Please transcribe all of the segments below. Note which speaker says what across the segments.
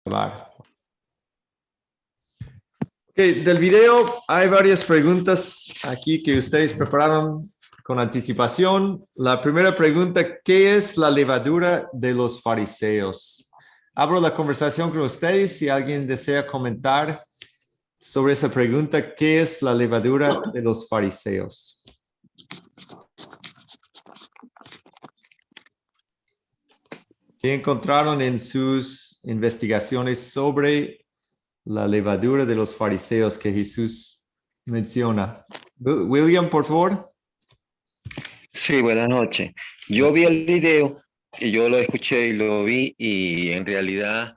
Speaker 1: Grabar. Okay, del video hay varias preguntas aquí que ustedes prepararon con anticipación. La primera pregunta, ¿qué es la levadura de los fariseos? Abro la conversación con ustedes si alguien desea comentar sobre esa pregunta, ¿qué es la levadura de los fariseos? ¿Qué encontraron en sus investigaciones sobre la levadura de los fariseos que Jesús menciona? William, por favor.
Speaker 2: Sí, buenas noches. Yo vi el video y yo lo escuché y lo vi y en realidad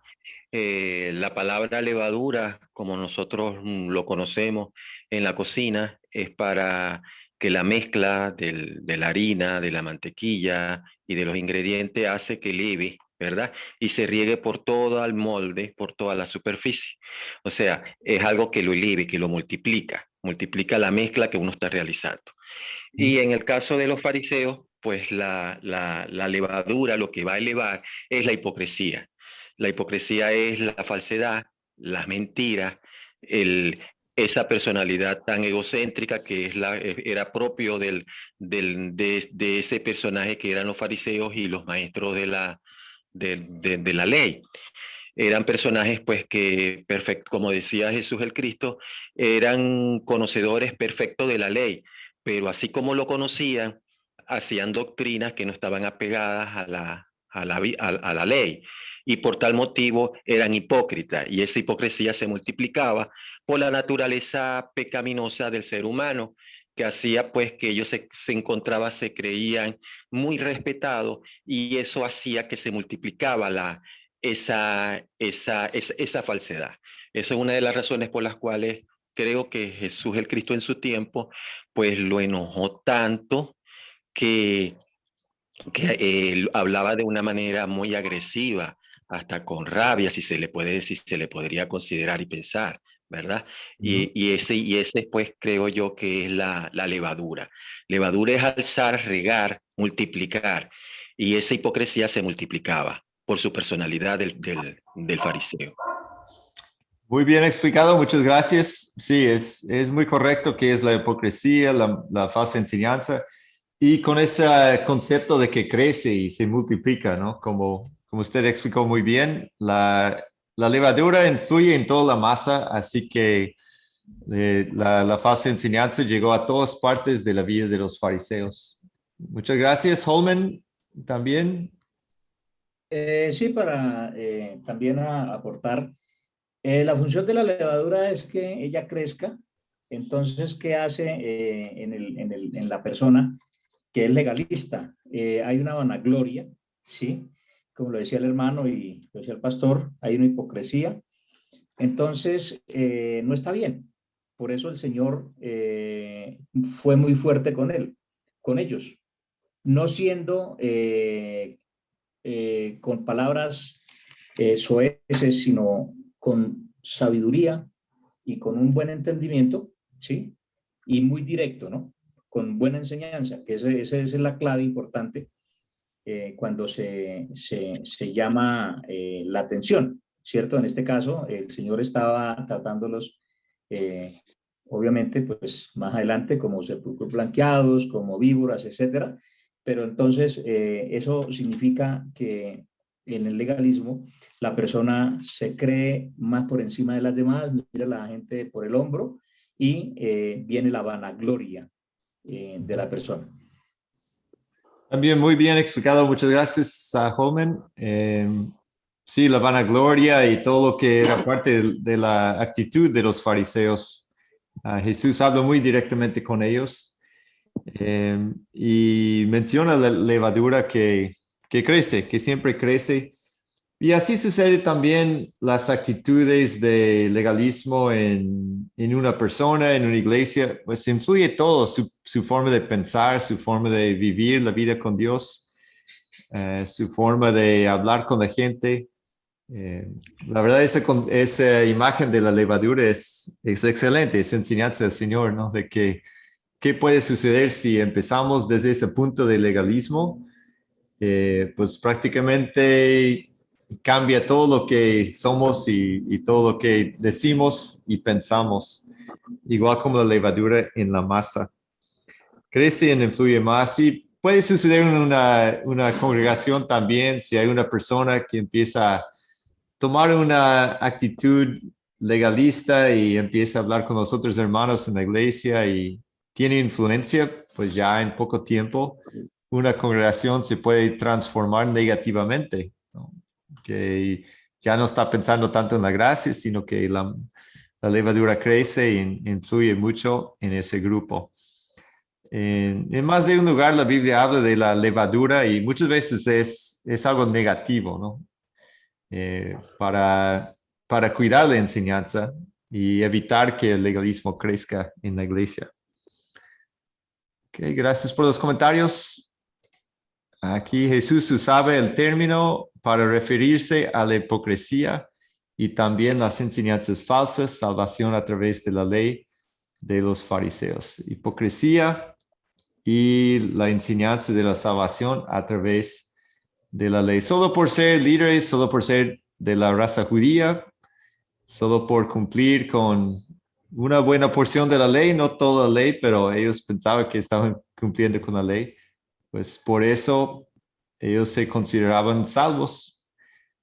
Speaker 2: la palabra levadura, como nosotros lo conocemos en la cocina, es para que la mezcla de la harina, de la mantequilla y de los ingredientes hace que leve, ¿verdad? Y se riegue por todo el molde, por toda la superficie. O sea, es algo que lo eleve, que lo multiplica la mezcla que uno está realizando. Y en el caso de los fariseos, pues la levadura, lo que va a elevar es la hipocresía. La hipocresía es la falsedad, las mentiras, el, esa personalidad tan egocéntrica que era propio de ese personaje que eran los fariseos y los maestros de la ley. Eran personajes pues que, perfecto, como decía Jesús el Cristo, eran conocedores perfectos de la ley, pero así como lo conocían, hacían doctrinas que no estaban apegadas a la ley. Y por tal motivo eran hipócritas y esa hipocresía se multiplicaba por la naturaleza pecaminosa del ser humano, que hacía pues que ellos se encontraban, se creían muy respetados y eso hacía que se multiplicaba esa falsedad. Esa es una de las razones por las cuales creo que Jesús el Cristo en su tiempo, pues lo enojó tanto que, que hablaba de una manera muy agresiva, hasta con rabia, si se le puede decir, se le podría considerar y pensar, ¿verdad? Y ese pues creo yo que es la levadura. Levadura es alzar, regar, multiplicar, y esa hipocresía se multiplicaba por su personalidad del fariseo.
Speaker 1: Muy bien explicado, muchas gracias. Sí, es muy correcto que es la hipocresía, la falsa enseñanza y con ese concepto de que crece y se multiplica, ¿no? Como usted explicó muy bien, la levadura influye en toda la masa, así que la falsa enseñanza llegó a todas partes de la vida de los fariseos. Muchas gracias, Holman, también.
Speaker 3: Sí, para también aportar, la función de la levadura es que ella crezca. Entonces, ¿qué hace en la persona que es legalista? Hay una vanagloria, ¿sí? Como lo decía el hermano y lo decía el pastor, hay una hipocresía. Entonces, no está bien. Por eso el Señor fue muy fuerte con ellos, no siendo con palabras soeces, sino con sabiduría y con un buen entendimiento, ¿sí? Y muy directo, ¿no? Con buena enseñanza, que esa es la clave importante cuando se llama la atención, ¿cierto? En este caso, el Señor estaba tratándolos, eh, obviamente, pues más adelante como sepulcros blanqueados, como víboras, etcétera. Pero entonces, eso significa que en el legalismo la persona se cree más por encima de las demás, mira a la gente por el hombro y viene la vanagloria de la persona.
Speaker 1: También muy bien explicado, muchas gracias a Holman. Sí, la vanagloria y todo lo que era parte de la actitud de los fariseos. Jesús habla muy directamente con ellos y menciona la levadura que crece, que siempre crece. Y así sucede también las actitudes de legalismo en una persona, en una iglesia, pues influye todo, su forma de pensar, su forma de vivir la vida con Dios, su forma de hablar con la gente. La verdad, esa imagen de la levadura es excelente, es enseñanza del Señor, ¿no? De que qué puede suceder si empezamos desde ese punto de legalismo, pues prácticamente cambia todo lo que somos y todo lo que decimos y pensamos, igual como la levadura en la masa. Crece y influye más y puede suceder en una congregación también si hay una persona que empieza a tomar una actitud legalista y empieza a hablar con los otros hermanos en la iglesia y tiene influencia, pues ya en poco tiempo una congregación se puede transformar negativamente, ¿no? Que ya no está pensando tanto en la gracia, sino que la levadura crece y influye mucho en ese grupo. En más de un lugar la Biblia habla de la levadura y muchas veces es algo negativo, ¿no? Para cuidar la enseñanza y evitar que el legalismo crezca en la iglesia. Okay, gracias por los comentarios. Aquí Jesús usaba el término para referirse a la hipocresía y también las enseñanzas falsas, salvación a través de la ley de los fariseos. Hipocresía y la enseñanza de la salvación a través de la ley. Solo por ser líderes, solo por ser de la raza judía, solo por cumplir con una buena porción de la ley, no toda la ley, pero ellos pensaban que estaban cumpliendo con la ley. Pues por eso ellos se consideraban salvos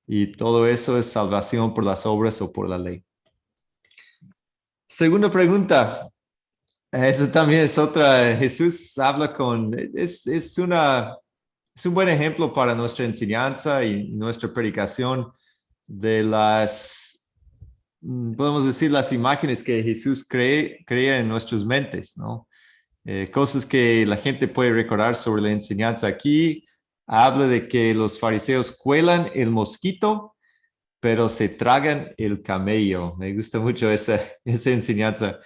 Speaker 1: y todo eso es salvación por las obras o por la ley. Segunda pregunta. Esa también es otra. Jesús habla es un buen ejemplo para nuestra enseñanza y nuestra predicación de podemos decir, las imágenes que Jesús crea en nuestras mentes, ¿no? Cosas que la gente puede recordar sobre la enseñanza. Aquí habla de que los fariseos cuelan el mosquito, pero se tragan el camello. Me gusta mucho esa enseñanza.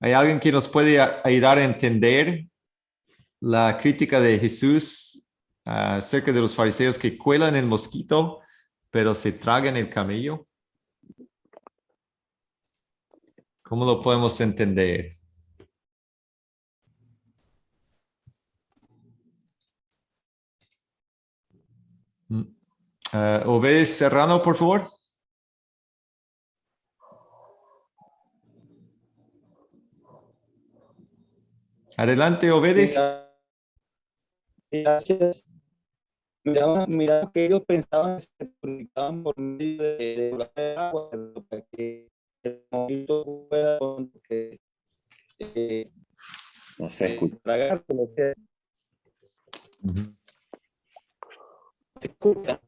Speaker 1: ¿Hay alguien que nos puede ayudar a entender la crítica de Jesús acerca de los fariseos que cuelan el mosquito, pero se tragan el camello? ¿Cómo lo podemos entender? Obed Serrano, por favor. Adelante, Obedes.
Speaker 4: Gracias. Mira que ellos pensaban que se purificaban por medio de el agua, pero para que el mosquito pueda
Speaker 2: No se escucha.
Speaker 4: tragarse lo que escucha.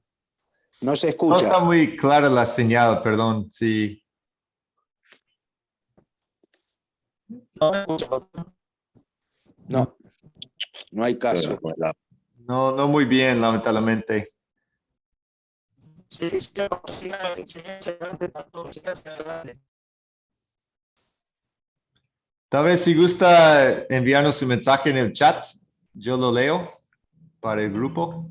Speaker 5: No se
Speaker 1: No
Speaker 5: escucha.
Speaker 1: está muy clara la señal, perdón. Sí.
Speaker 4: No me escucha.
Speaker 5: No, no hay caso.
Speaker 1: No muy bien, lamentablemente.
Speaker 4: Sí, sí, la enseñanza grande, pastor, sí, hacia adelante.
Speaker 1: Tal vez si gusta enviarnos un mensaje en el chat, yo lo leo para el grupo.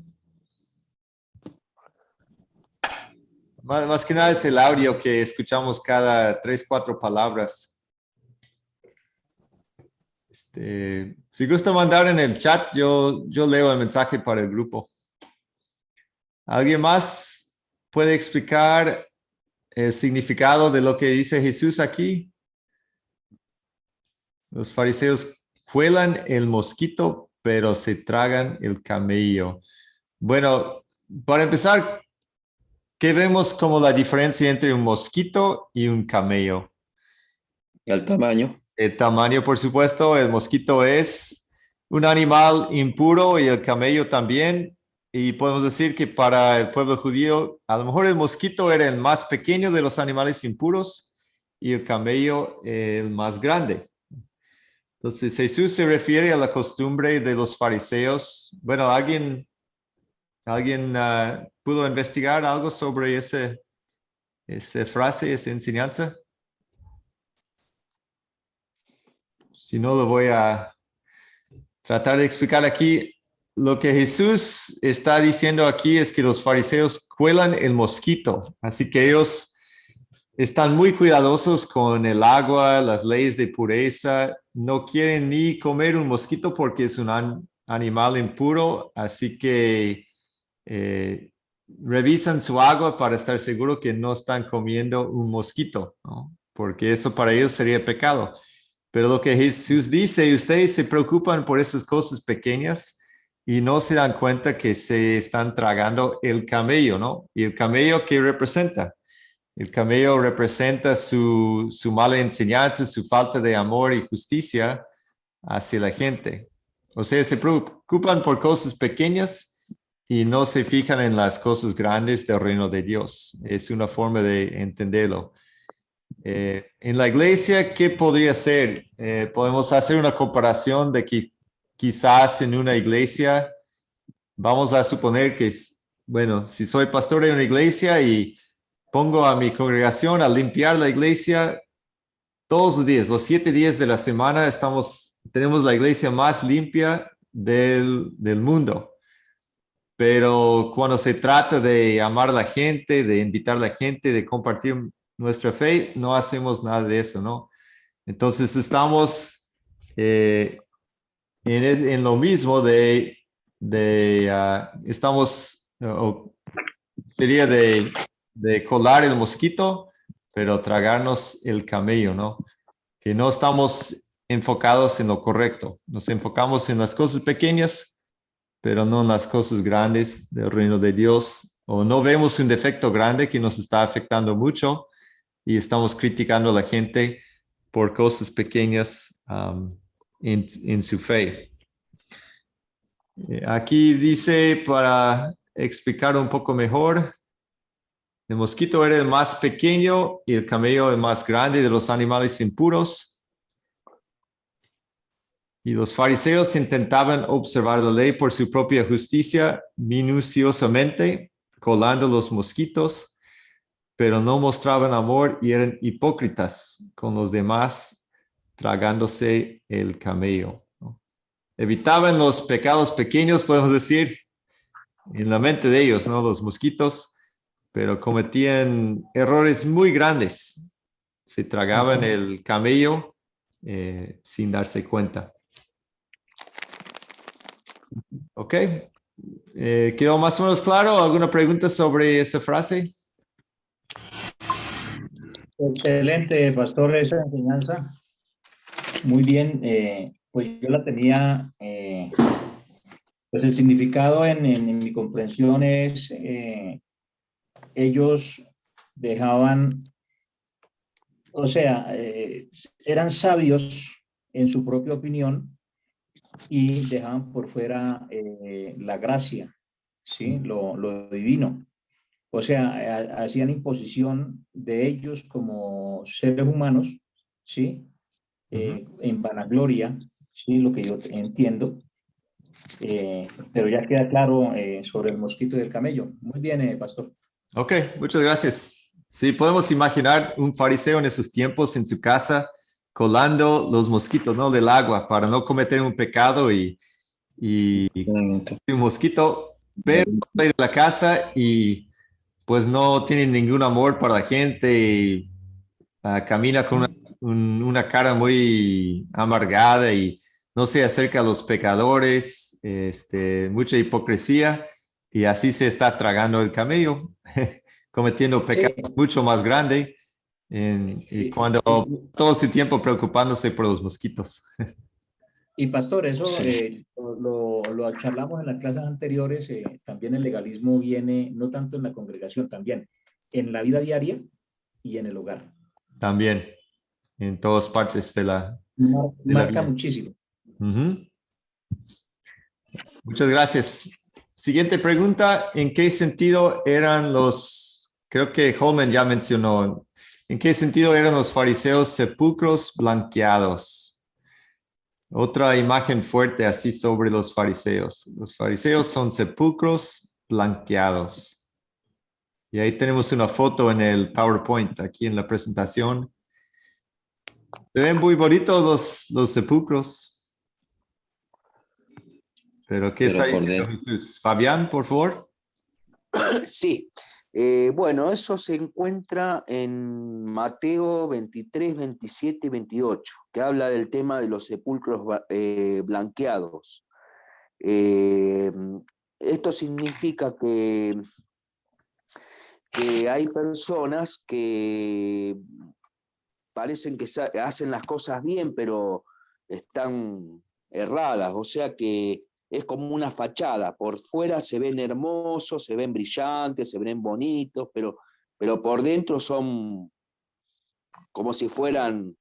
Speaker 1: Más que nada es el audio que escuchamos cada 3, 4 palabras. Si gusta mandar en el chat, yo leo el mensaje para el grupo. ¿Alguien más puede explicar el significado de lo que dice Jesús aquí? Los fariseos cuelan el mosquito, pero se tragan el camello. Bueno, para empezar, ¿qué vemos como la diferencia entre un mosquito y un camello?
Speaker 2: El tamaño.
Speaker 1: El tamaño, por supuesto. El mosquito es un animal impuro y el camello también. Y podemos decir que para el pueblo judío, a lo mejor el mosquito era el más pequeño de los animales impuros y el camello el más grande. Entonces Jesús se refiere a la costumbre de los fariseos. Bueno, ¿alguien pudo investigar algo sobre esa frase, esa enseñanza? Si no, lo voy a tratar de explicar aquí. Lo que Jesús está diciendo aquí es que los fariseos cuelan el mosquito. Así que ellos están muy cuidadosos con el agua, las leyes de pureza. No quieren ni comer un mosquito porque es un animal impuro. Así que revisan su agua para estar seguro que no están comiendo un mosquito, ¿no? Porque eso para ellos sería pecado. Pero lo que Jesús dice, ustedes se preocupan por esas cosas pequeñas y no se dan cuenta que se están tragando el camello, ¿no? ¿Y el camello qué representa? El camello representa su mala enseñanza, su falta de amor y justicia hacia la gente. O sea, se preocupan por cosas pequeñas y no se fijan en las cosas grandes del reino de Dios. Es una forma de entenderlo. En la iglesia, ¿qué podría ser? Podemos hacer una comparación de que quizás en una iglesia, vamos a suponer que, bueno, si soy pastor de una iglesia y pongo a mi congregación a limpiar la iglesia todos los días, los 7 días de la semana, tenemos la iglesia más limpia del mundo. Pero cuando se trata de amar a la gente, de invitar a la gente, de compartir nuestra fe, no hacemos nada de eso, ¿no? Entonces estamos en lo mismo estamos, sería de colar el mosquito, pero tragarnos el camello, ¿no? Que no estamos enfocados en lo correcto. Nos enfocamos en las cosas pequeñas, pero no en las cosas grandes del reino de Dios. O no vemos un defecto grande que nos está afectando mucho y estamos criticando a la gente por cosas pequeñas en su fe. Aquí dice, para explicar un poco mejor, el mosquito era el más pequeño y el camello el más grande de los animales impuros. Y los fariseos intentaban observar la ley por su propia justicia minuciosamente, colando los mosquitos, pero no mostraban amor y eran hipócritas con los demás, tragándose el camello, ¿no? Evitaban los pecados pequeños, podemos decir, en la mente de ellos, ¿no? Los mosquitos, pero cometían errores muy grandes. Se tragaban el camello sin darse cuenta. Ok. ¿Quedó más o menos claro? ¿Alguna pregunta sobre esa frase?
Speaker 3: Excelente, pastor, esa enseñanza. Muy bien, pues yo la tenía, pues el significado en mi comprensión es, ellos dejaban, o sea, eran sabios en su propia opinión y dejaban por fuera la gracia, ¿sí? Lo divino. O sea, hacían imposición de ellos como seres humanos, ¿sí? En vanagloria, ¿sí? Lo que yo entiendo. Pero ya queda claro sobre el mosquito y el camello. Muy bien, pastor.
Speaker 1: Ok, muchas gracias. Sí, podemos imaginar un fariseo en esos tiempos en su casa colando los mosquitos, ¿no? Del agua para no cometer un pecado y un mosquito, pero sale de la casa y pues no tiene ningún amor para la gente y camina con una cara muy amargada y no se acerca a los pecadores, mucha hipocresía, y así se está tragando el camello, cometiendo pecados
Speaker 3: Sí.
Speaker 1: mucho más grandes y cuando todo su tiempo preocupándose por los mosquitos.
Speaker 3: Y pastor, eso
Speaker 2: Sí.
Speaker 3: lo charlamos en las clases anteriores. También el legalismo viene no tanto en la congregación, también en la vida diaria y en el hogar.
Speaker 1: También en todas partes de la
Speaker 3: Marca
Speaker 1: vida.
Speaker 3: muchísimo.
Speaker 1: Muchas gracias. Siguiente pregunta, ¿en qué sentido eran creo que Holman ya mencionó, ¿en qué sentido eran los fariseos sepulcros blanqueados? Otra imagen fuerte así sobre los fariseos. Los fariseos son sepulcros blanqueados. Y ahí tenemos una foto en el PowerPoint, aquí en la presentación. Se ven muy bonitos los sepulcros. Pero, ¿qué está diciendo Jesús? Fabián, por favor.
Speaker 5: Sí, bueno, eso se encuentra en Mateo 23, 27 y 28, que habla del tema de los sepulcros blanqueados. Esto significa que que hay personas que parecen que hacen las cosas bien, pero están erradas, o sea que es como una fachada. Por fuera se ven hermosos, se ven brillantes, se ven bonitos, pero por dentro son como si fueran,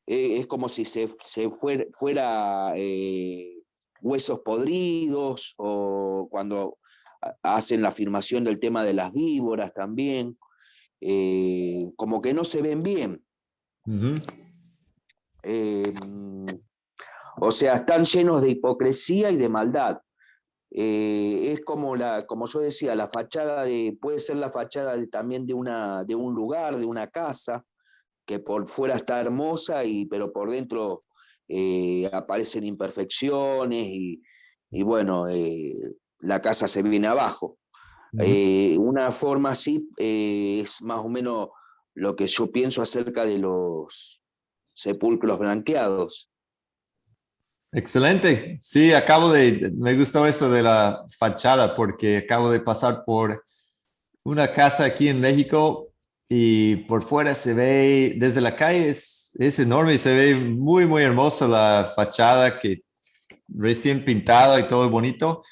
Speaker 5: es como si fuera huesos podridos, o cuando hacen la afirmación del tema de las víboras también, como que no se ven bien.
Speaker 1: Ujú.
Speaker 5: O sea, están llenos de hipocresía y de maldad. Es como yo decía, la fachada puede ser la fachada también de un lugar, de una casa, que por fuera está hermosa, pero por dentro aparecen imperfecciones y bueno, la casa se viene abajo.
Speaker 1: Ujú.
Speaker 5: Una forma así es más o menos lo que yo pienso acerca de los sepulcros blanqueados.
Speaker 1: Excelente. Sí, me gustó eso de la fachada porque acabo de pasar por una casa aquí en México y por fuera se ve, desde la calle es enorme y se ve muy, muy hermosa la fachada que recién pintada y todo bonito,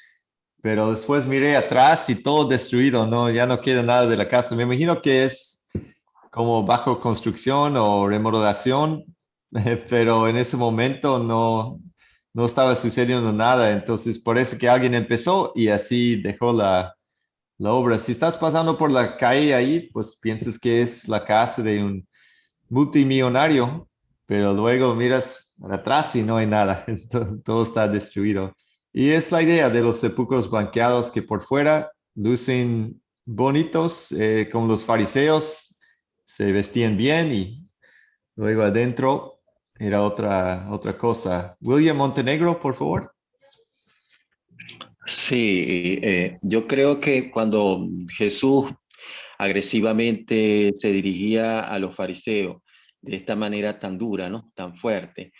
Speaker 1: pero después miré atrás y todo destruido, no, ya no queda nada de la casa. Me imagino que es como bajo construcción o remodelación, pero en ese momento no estaba sucediendo nada, entonces por eso que alguien empezó y así dejó la obra. Si estás pasando por la calle ahí, pues piensas que es la casa de un multimillonario, pero luego miras para atrás y no hay nada, entonces, todo está destruido. Y es la idea de los sepulcros blanqueados que por fuera lucen bonitos, como los fariseos se vestían bien y luego adentro era otra cosa. William Montenegro, por favor.
Speaker 2: Sí, yo creo que cuando Jesús agresivamente se dirigía a los fariseos de esta manera tan dura, ¿no? Tan fuerte,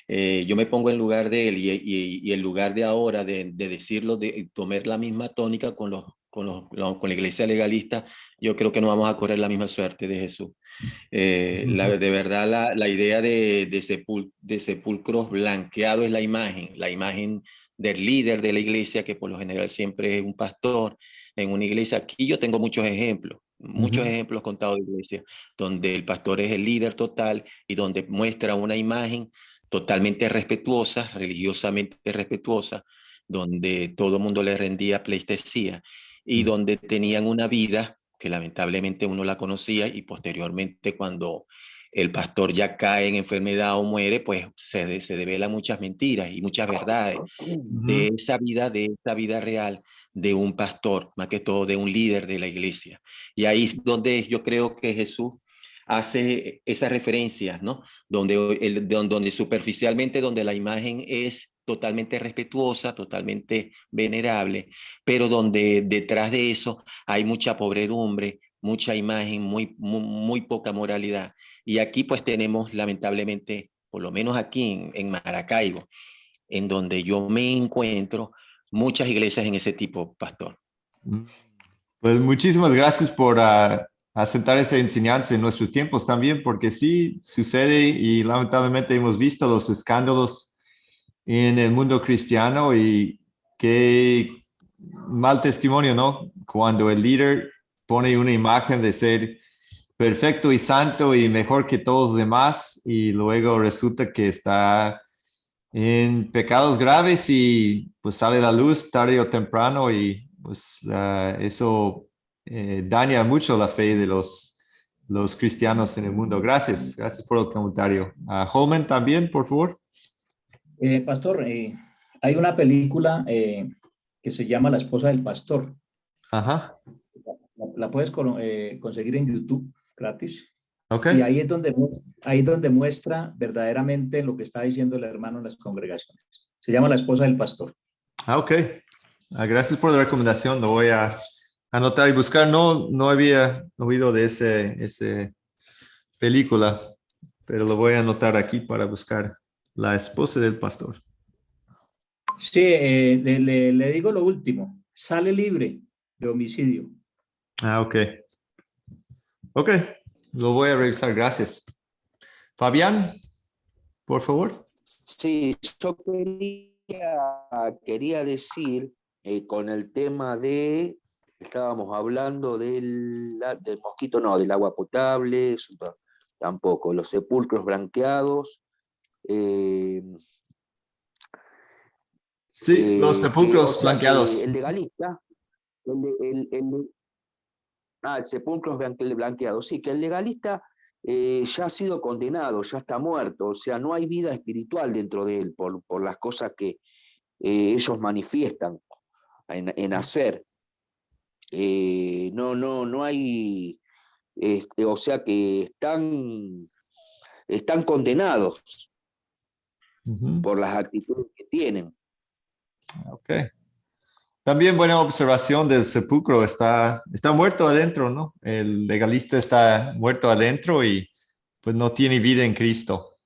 Speaker 2: yo me pongo en lugar de él y en lugar de ahora de decirlo, de tomar la misma tónica con la iglesia legalista, yo creo que no vamos a correr la misma suerte de Jesús. De verdad, la idea de sepulcros blanqueados es la imagen del líder de la iglesia, que por lo general siempre es un pastor en una iglesia. Aquí yo tengo muchos
Speaker 1: Ujú.
Speaker 2: ejemplos contados de iglesia, donde el pastor es el líder total y donde muestra una imagen totalmente respetuosa, religiosamente respetuosa, donde todo el mundo le rendía pleitesía y donde tenían una vida que lamentablemente uno la conocía y posteriormente cuando el pastor ya cae en enfermedad o muere, pues se develan muchas mentiras y muchas verdades
Speaker 1: Ujú.
Speaker 2: de esa vida real de un pastor, más que todo de un líder de la iglesia. Y ahí es donde yo creo que Jesús hace esa referencia, ¿no? Donde superficialmente, donde la imagen es totalmente respetuosa, totalmente venerable, pero donde detrás de eso hay mucha pobredumbre, mucha imagen, muy poca moralidad. Y aquí pues tenemos lamentablemente, por lo menos aquí en Maracaibo, en donde yo me encuentro, muchas iglesias en ese tipo, pastor.
Speaker 1: Pues muchísimas gracias por aceptar esa enseñanza en nuestros tiempos también, porque sí sucede y lamentablemente hemos visto los escándalos en el mundo cristiano y qué mal testimonio, ¿no? Cuando el líder pone una imagen de ser perfecto y santo y mejor que todos los demás y luego resulta que está en pecados graves y pues sale a la luz tarde o temprano y pues eso daña mucho la fe de los cristianos en el mundo. Gracias por el comentario. Holman también, por favor.
Speaker 3: Pastor, hay una película que se llama La esposa del pastor.
Speaker 1: Ajá,
Speaker 3: La puedes conseguir en YouTube gratis.
Speaker 1: ok.
Speaker 3: Y ahí es donde muestra verdaderamente lo que está diciendo el hermano en las congregaciones. Se llama La esposa del pastor.
Speaker 1: Ok. Gracias por la recomendación. Lo voy a anotar y buscar. No había oído de ese película, pero lo voy a anotar aquí para buscar La esposa del pastor.
Speaker 3: Sí, le digo lo último. Sale libre de homicidio.
Speaker 1: Ah, ok. Ok, lo voy a revisar, gracias. Fabián, por favor.
Speaker 5: Sí, yo quería decir con el tema estábamos hablando del mosquito, no, del agua potable, eso tampoco, los sepulcros blanqueados. eh,
Speaker 1: Sí, los
Speaker 5: o
Speaker 1: sepulcros
Speaker 5: sea que
Speaker 1: blanqueados.
Speaker 5: el legalista, el, el sepulcro blanqueado, sí, que el legalista ya ha sido condenado, ya está muerto, o sea, no hay vida espiritual dentro de él por las cosas que ellos manifiestan en hacer. No hay, o sea que están condenados
Speaker 1: Ujú.
Speaker 5: por las actitudes que tienen.
Speaker 1: Ok. También buena observación del sepulcro, está muerto adentro, ¿no? El legalista está muerto adentro y pues no tiene vida en Cristo.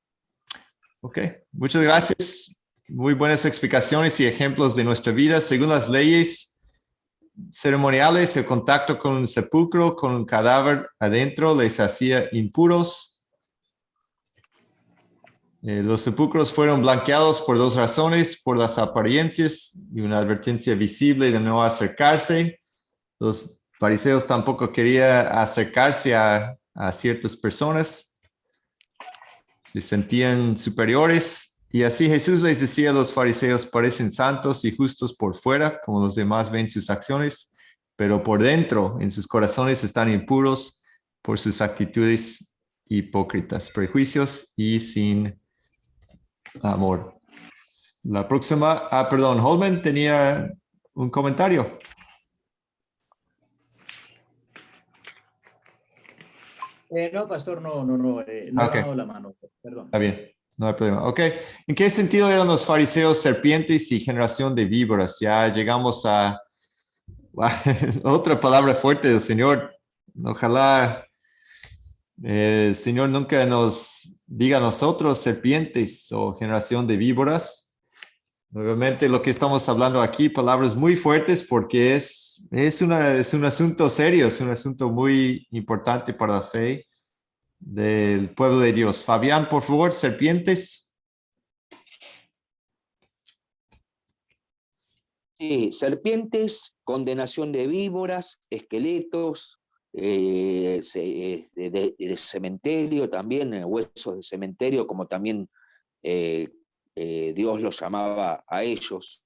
Speaker 1: Ok, muchas gracias. Muy buenas explicaciones y ejemplos de nuestra vida. Según las leyes ceremoniales, el contacto con un sepulcro, con un cadáver adentro, les hacía impuros. Los sepulcros fueron blanqueados por dos razones, por las apariencias y una advertencia visible de no acercarse. Los fariseos tampoco querían acercarse a ciertas personas, se sentían superiores. Y así Jesús les decía a los fariseos, parecen santos y justos por fuera, como los demás ven sus acciones, pero por dentro, en sus corazones, están impuros por sus actitudes hipócritas, prejuicios y sin amor. La próxima, perdón, Holman tenía un comentario.
Speaker 3: No, pastor, no he
Speaker 1: Ok,
Speaker 3: bajado la mano, perdón.
Speaker 1: está bien, no hay problema. Ok, ¿en qué sentido eran los fariseos serpientes y generación de víboras? Ya llegamos a otra palabra fuerte del Señor. Ojalá el Señor nunca nos diga a nosotros serpientes o generación de víboras. Nuevamente lo que estamos hablando aquí, palabras muy fuertes porque es un asunto serio, es un asunto muy importante para la fe del pueblo de Dios. Fabián, por favor, serpientes.
Speaker 5: Sí, serpientes, condenación de víboras, esqueletos, de cementerio también, huesos de cementerio, como también eh, Dios los llamaba a ellos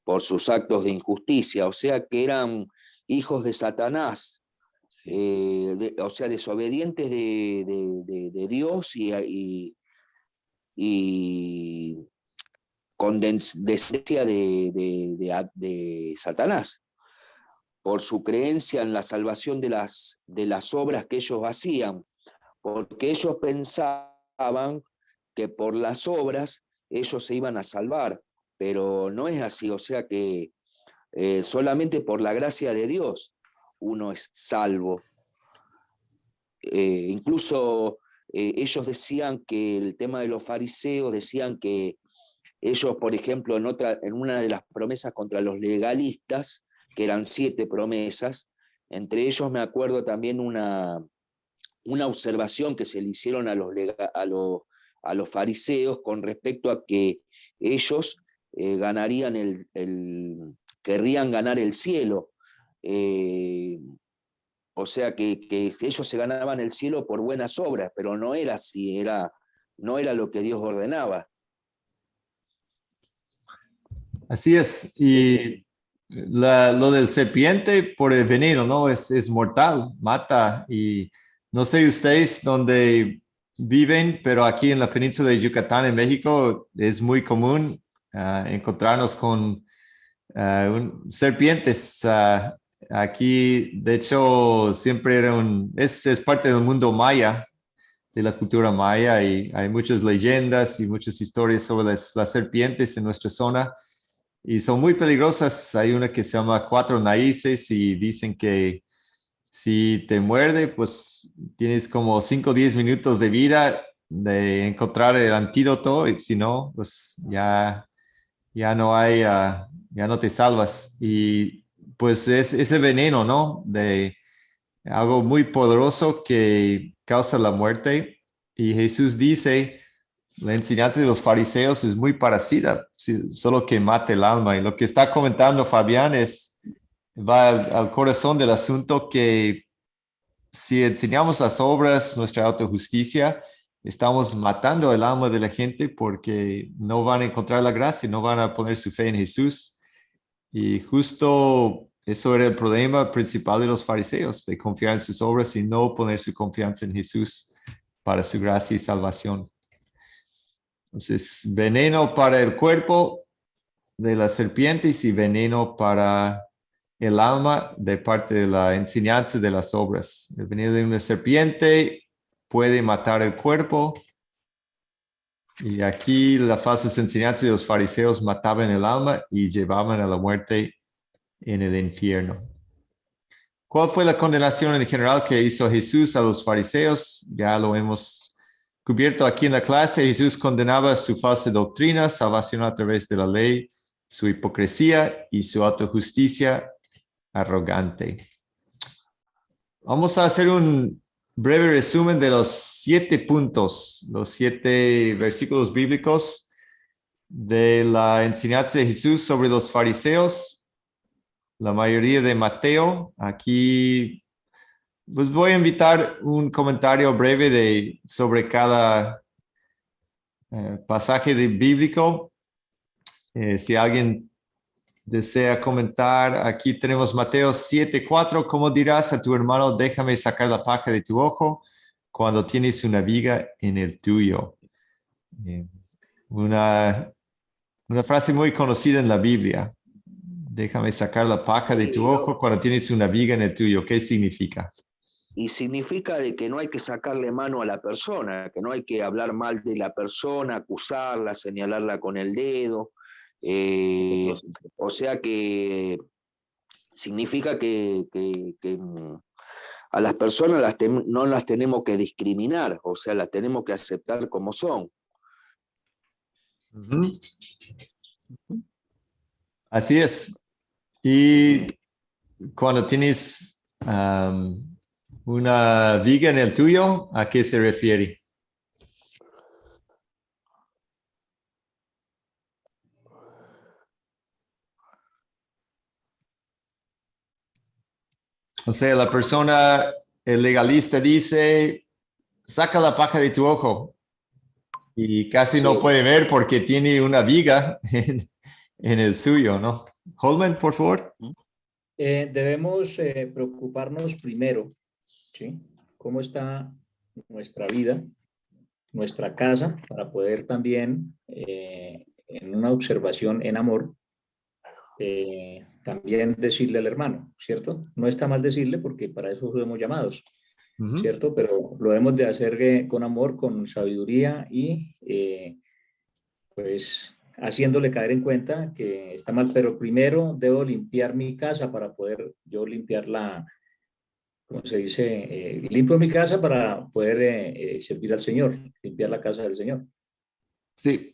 Speaker 5: por sus actos de injusticia, o sea que eran hijos de Satanás, o sea, desobedientes de Dios y con descendencia de Satanás, por su creencia en la salvación de las obras que ellos hacían, porque ellos pensaban que por las obras ellos se iban a salvar, pero no es así, o sea que solamente por la gracia de Dios uno es salvo. Incluso ellos decían que el tema de los fariseos, decían que ellos, por ejemplo, en una de las promesas contra los legalistas, que eran 7 promesas, entre ellos me acuerdo también una observación que se le hicieron a los fariseos con respecto a que ellos ganarían querrían ganar el cielo. O sea que ellos se ganaban el cielo por buenas obras, pero no era así, no era lo que Dios ordenaba.
Speaker 1: Así es. Y lo del serpiente por el veneno, ¿no? Es mortal, mata. Y no sé ustedes dónde viven, pero aquí en la península de Yucatán, en México, es muy común encontrarnos con serpientes. Aquí, de hecho, siempre es parte del mundo maya, de la cultura maya, y hay muchas leyendas y muchas historias sobre las serpientes en nuestra zona y son muy peligrosas. Hay una que se llama Cuatro Narices y dicen que si te muerde, pues tienes como 5 o 10 minutos de vida de encontrar el antídoto y si no, pues ya no hay, ya no te salvas. Y pues es ese veneno, ¿no? De algo muy poderoso que causa la muerte. Y Jesús dice, la enseñanza de los fariseos es muy parecida, solo que mata el alma. Y lo que está comentando Fabián va al corazón del asunto, que si enseñamos las obras, nuestra autojusticia, estamos matando el alma de la gente porque no van a encontrar la gracia, no van a poner su fe en Jesús. Y justo eso era el problema principal de los fariseos, de confiar en sus obras y no poner su confianza en Jesús para su gracia y salvación. Entonces, veneno para el cuerpo de las serpientes y veneno para el alma de parte de la enseñanza de las obras. El veneno de una serpiente puede matar el cuerpo. Y aquí la falsa enseñanza de los fariseos mataban el alma y llevaban a la muerte en el infierno. ¿Cuál fue la condenación en general que hizo Jesús a los fariseos? Ya lo hemos cubierto aquí en la clase. Jesús condenaba su falsa doctrina, salvación a través de la ley, su hipocresía y su autojusticia arrogante. Vamos a hacer un breve resumen de los 7 puntos, los 7 versículos bíblicos de la enseñanza de Jesús sobre los fariseos. La mayoría de Mateo. Aquí pues voy a invitar un comentario breve sobre cada pasaje bíblico. Si alguien desea comentar, aquí tenemos Mateo 7:4. ¿Cómo dirás a tu hermano, déjame sacar la paja de tu ojo cuando tienes una viga en el tuyo? Una frase muy conocida en la Biblia. Déjame sacar la paja de tu ojo cuando tienes una viga en el tuyo. ¿Qué significa?
Speaker 5: Y significa de que no hay que sacarle mano a la persona, que no hay que hablar mal de la persona, acusarla, señalarla con el dedo. O sea que significa que a las personas no las tenemos que discriminar, o sea, las tenemos que aceptar como son.
Speaker 1: Uh-huh. Así es. Y cuando tienes una viga en el tuyo, ¿a qué se refiere? O sea, la persona, el legalista dice, saca la paja de tu ojo. Y casi no puede ver porque tiene una viga en el suyo, ¿no? Holman, por favor.
Speaker 3: Debemos preocuparnos primero, ¿sí? ¿Cómo está nuestra vida, nuestra casa, para poder también, en una observación en amor, también decirle al hermano, ¿cierto? No está mal decirle porque para eso fuimos llamados, ¿cierto? Pero lo debemos de hacer con amor, con sabiduría y pues haciéndole caer en cuenta que está mal, pero primero debo limpiar mi casa para poder yo limpiar ¿cómo se dice? Limpio mi casa para poder servir al Señor, limpiar la casa del Señor.
Speaker 1: Sí,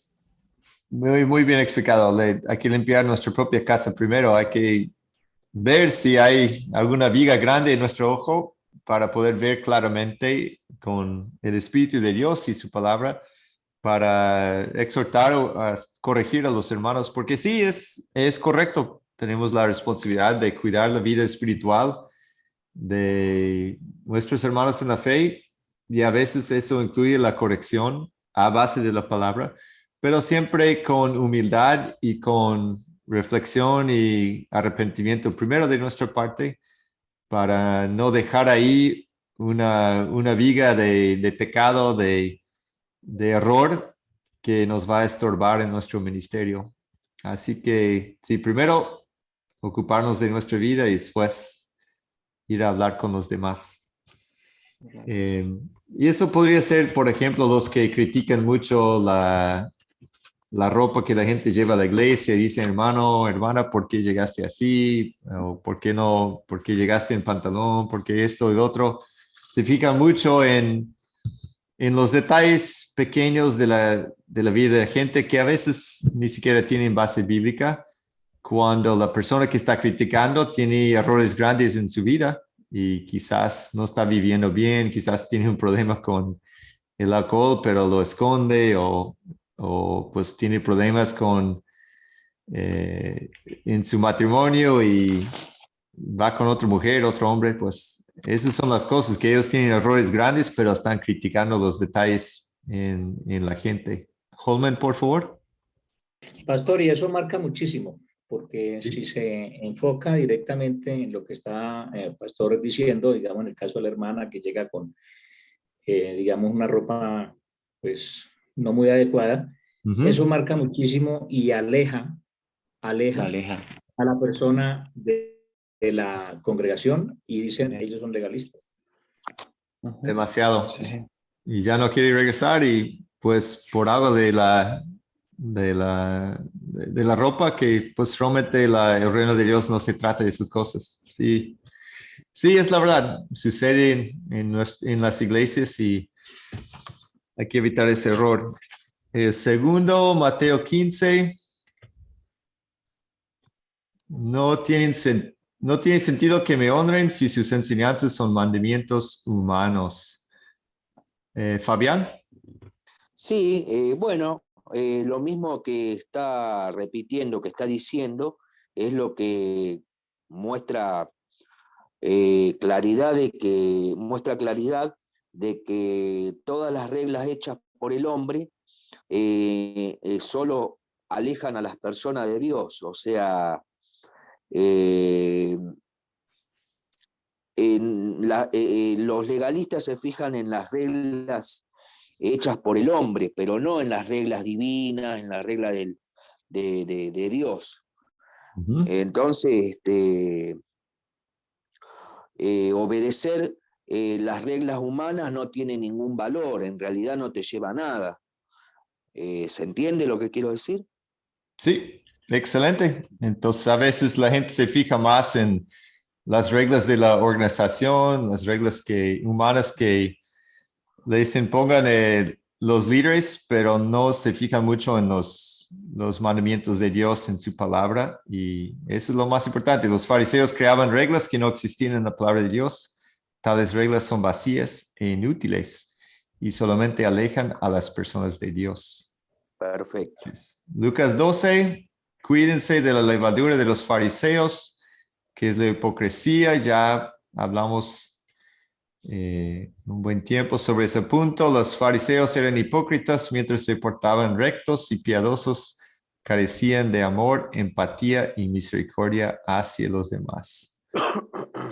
Speaker 1: muy bien explicado. Hay que limpiar nuestra propia casa primero. Hay que ver si hay alguna viga grande en nuestro ojo para poder ver claramente con el Espíritu de Dios y su palabra, para exhortar o corregir a los hermanos, porque sí, es correcto. Tenemos la responsabilidad de cuidar la vida espiritual de nuestros hermanos en la fe, y a veces eso incluye la corrección a base de la palabra, pero siempre con humildad y con reflexión y arrepentimiento primero de nuestra parte, para no dejar ahí una viga de pecado, de error que nos va a estorbar en nuestro ministerio. Así que sí, primero ocuparnos de nuestra vida y después ir a hablar con los demás. Y eso podría ser, por ejemplo, los que critican mucho la ropa que la gente lleva a la iglesia y dicen, hermano, hermana, ¿por qué llegaste así? O ¿por qué llegaste en pantalón? ¿Por qué esto y lo otro? Se fijan mucho en los detalles pequeños de la vida de la gente que a veces ni siquiera tienen base bíblica, cuando la persona que está criticando tiene errores grandes en su vida y quizás no está viviendo bien, quizás tiene un problema con el alcohol, pero lo esconde o pues tiene problemas con en su matrimonio y va con otra mujer, otro hombre, pues esas son las cosas, que ellos tienen errores grandes, pero están criticando los detalles en la gente. Holman, por favor.
Speaker 3: Pastor, y eso marca muchísimo, porque
Speaker 1: Sí.
Speaker 3: si se enfoca directamente en lo que está el pastor diciendo, digamos en el caso de la hermana que llega con, digamos, una ropa pues no muy adecuada, eso marca muchísimo y aleja
Speaker 2: La aleja.
Speaker 3: a la persona de la congregación y dicen, ellos son legalistas.
Speaker 1: Demasiado.
Speaker 2: Sí.
Speaker 1: Y ya no quiere regresar y pues por algo de la ropa que pues realmente el reino de Dios no se trata de esas cosas. Sí, sí, es la verdad. Sucede en las iglesias y hay que evitar ese error. El segundo, Mateo 15. No tiene sentido que me honren si sus enseñanzas son mandamientos humanos. Fabián.
Speaker 5: Sí, bueno, lo mismo que está repitiendo, que está diciendo, es lo que muestra muestra claridad de que todas las reglas hechas por el hombre solo alejan a las personas de Dios. O sea, los legalistas se fijan en las reglas hechas por el hombre, pero no en las reglas divinas, en la regla de Dios. Entonces, obedecer las reglas humanas no tiene ningún valor, en realidad no te lleva a nada. ¿Se entiende lo que quiero decir?
Speaker 1: Sí, excelente. Entonces, a veces la gente se fija más en las reglas de la organización, las reglas humanas que les impongan los líderes, pero no se fijan mucho en los mandamientos de Dios en su palabra. Y eso es lo más importante. Los fariseos creaban reglas que no existían en la palabra de Dios. Tales reglas son vacías e inútiles y solamente alejan a las personas de Dios.
Speaker 5: Perfecto.
Speaker 1: Lucas 12, cuídense de la levadura de los fariseos, que es la hipocresía. Ya hablamos un buen tiempo sobre ese punto. Los fariseos eran hipócritas mientras se portaban rectos y piadosos, carecían de amor, empatía y misericordia hacia los demás.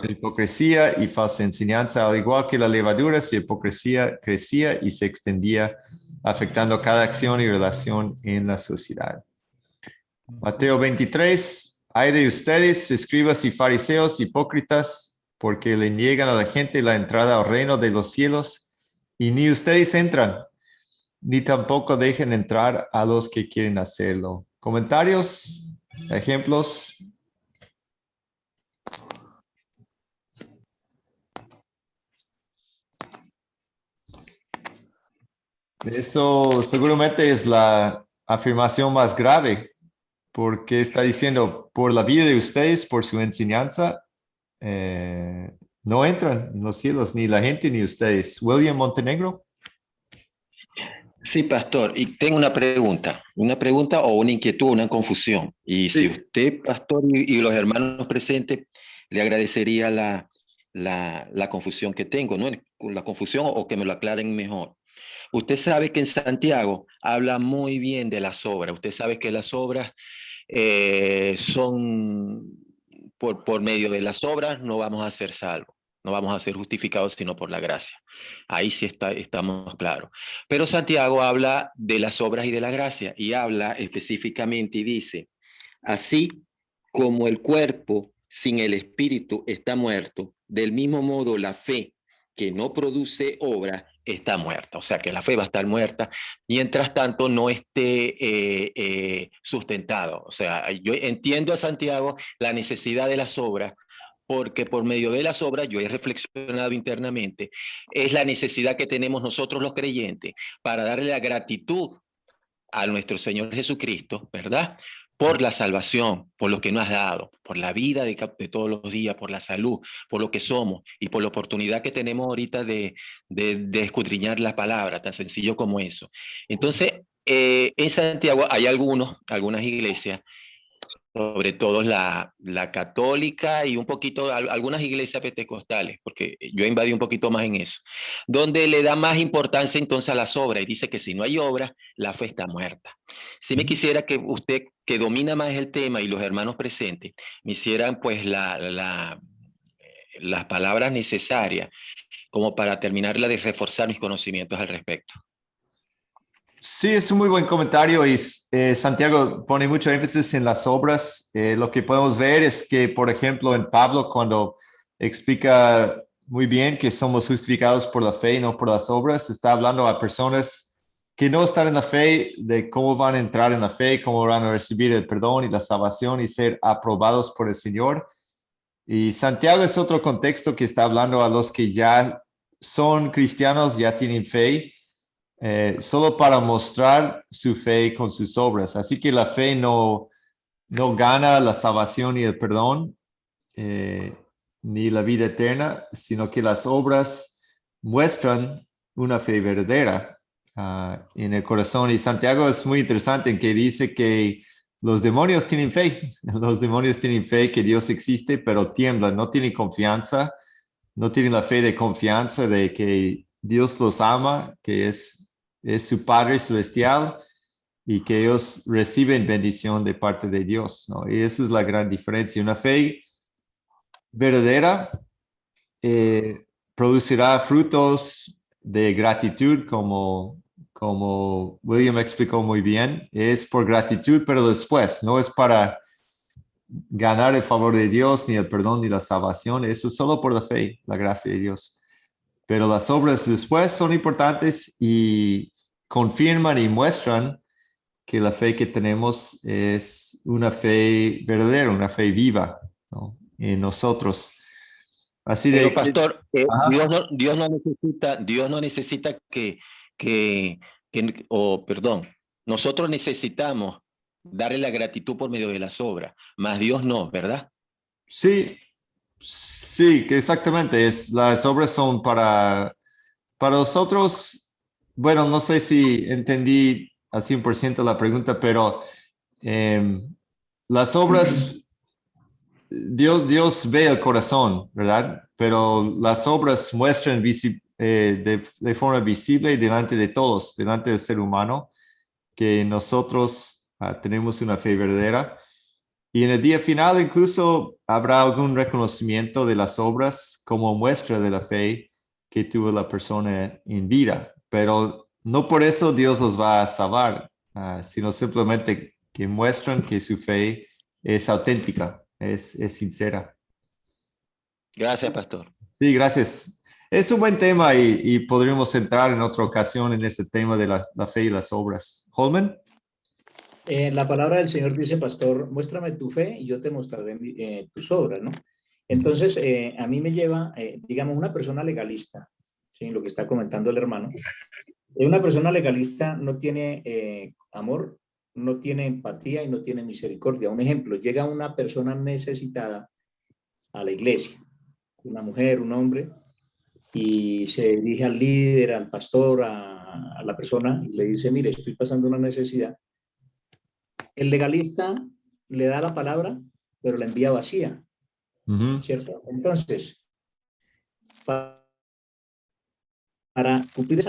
Speaker 1: La hipocresía y falsa enseñanza, al igual que la levadura, su hipocresía crecía y se extendía, afectando cada acción y relación en la sociedad. Mateo 23, hay de ustedes, escribas y fariseos hipócritas, porque le niegan a la gente la entrada al reino de los cielos, y ni ustedes entran, ni tampoco dejen entrar a los que quieren hacerlo. ¿Comentarios? ¿Ejemplos? Eso seguramente es la afirmación más grave, porque está diciendo, por la vida de ustedes, por su enseñanza, no entran en los cielos, ni la gente ni ustedes. William Montenegro.
Speaker 2: Sí, pastor, y tengo una pregunta o una inquietud, una confusión. Y si usted, pastor, y los hermanos presentes, le agradecería la confusión que tengo, ¿no? La confusión o que me lo aclaren mejor. Usted sabe que en Santiago habla muy bien de las obras. Usted sabe que las obras son, por medio de las obras no vamos a ser salvos, no vamos a ser justificados sino por la gracia. Ahí sí estamos claros. Pero Santiago habla de las obras y de la gracia y habla específicamente y dice, así como el cuerpo sin el espíritu está muerto, del mismo modo la fe que no produce obra está muerta. O sea que la fe va a estar muerta mientras tanto no esté sustentado. O sea, yo entiendo a Santiago la necesidad de las obras, porque por medio de las obras, yo he reflexionado internamente, es la necesidad que tenemos nosotros los creyentes para darle la gratitud a nuestro Señor Jesucristo, ¿verdad? por la salvación, por lo que nos has dado, por la vida de todos los días, por la salud, por lo que somos y por la oportunidad que tenemos ahorita de escudriñar la palabra, tan sencillo como eso. Entonces, en Santiago hay algunas iglesias, sobre todo la católica y un poquito, algunas iglesias pentecostales, porque yo invadí un poquito más en eso, donde le da más importancia entonces a las obras y dice que si no hay obras, la fe está muerta. Si me quisiera que usted, que domina más el tema y los hermanos presentes, me hicieran pues las palabras necesarias como para terminarla de reforzar mis conocimientos al respecto.
Speaker 1: Sí, es un muy buen comentario y Santiago pone mucho énfasis en las obras. Lo que podemos ver es que, por ejemplo, en Pablo, cuando explica muy bien que somos justificados por la fe y no por las obras, está hablando a personas que no están en la fe, de cómo van a entrar en la fe, cómo van a recibir el perdón y la salvación y ser aprobados por el Señor. Y Santiago es otro contexto que está hablando a los que ya son cristianos, ya tienen fe, solo para mostrar su fe con sus obras. Así que la fe no gana la salvación y el perdón, eh, ni la vida eterna, sino que las obras muestran una fe verdadera en el corazón. Y Santiago es muy interesante en que dice que los demonios tienen fe, los demonios tienen fe que Dios existe, pero tiemblan, no tienen confianza, no tienen la fe de confianza de que Dios los ama, que es su Padre Celestial y que ellos reciben bendición de parte de Dios, ¿no? Y esa es la gran diferencia. Una fe verdadera producirá frutos de gratitud, como William explicó muy bien. Es por gratitud, pero después, no es para ganar el favor de Dios, ni el perdón, ni la salvación. Eso es solo por la fe, la gracia de Dios. Pero las obras después son importantes y confirman y muestran que la fe que tenemos es una fe verdadera, una fe viva, ¿no? En nosotros. Así
Speaker 2: Pero
Speaker 1: de...
Speaker 2: pastor,
Speaker 1: Ajá.
Speaker 2: Dios no necesita o perdón, nosotros necesitamos darle la gratitud por medio de las obras, mas Dios no, ¿verdad?
Speaker 1: Sí, sí, que exactamente. Las obras son para nosotros. Bueno, no sé si entendí al 100% la pregunta, pero las obras, Dios ve el corazón, ¿verdad? Pero las obras muestran de forma visible delante de todos, delante del ser humano, que nosotros tenemos una fe verdadera. Y en el día final incluso habrá algún reconocimiento de las obras como muestra de la fe que tuvo la persona en vida. Pero no por eso Dios los va a salvar, sino simplemente que muestran que su fe es auténtica, es sincera.
Speaker 2: Gracias, pastor.
Speaker 1: Sí, gracias. Es un buen tema y podríamos entrar en otra ocasión en ese tema de la fe y las obras. Holman.
Speaker 3: La palabra del Señor dice, pastor, muéstrame tu fe y yo te mostraré tus obras, ¿no? Entonces, a mí me lleva, digamos, una persona legalista, ¿sí? Lo que está comentando el hermano. Una persona legalista no tiene amor, no tiene empatía y no tiene misericordia. Un ejemplo, llega una persona necesitada a la iglesia, una mujer, un hombre, y se dirige al líder, al pastor, a la persona, y le dice, mire, estoy pasando una necesidad. El legalista le da la palabra, pero la envía vacía, ¿cierto? Entonces, para cumplir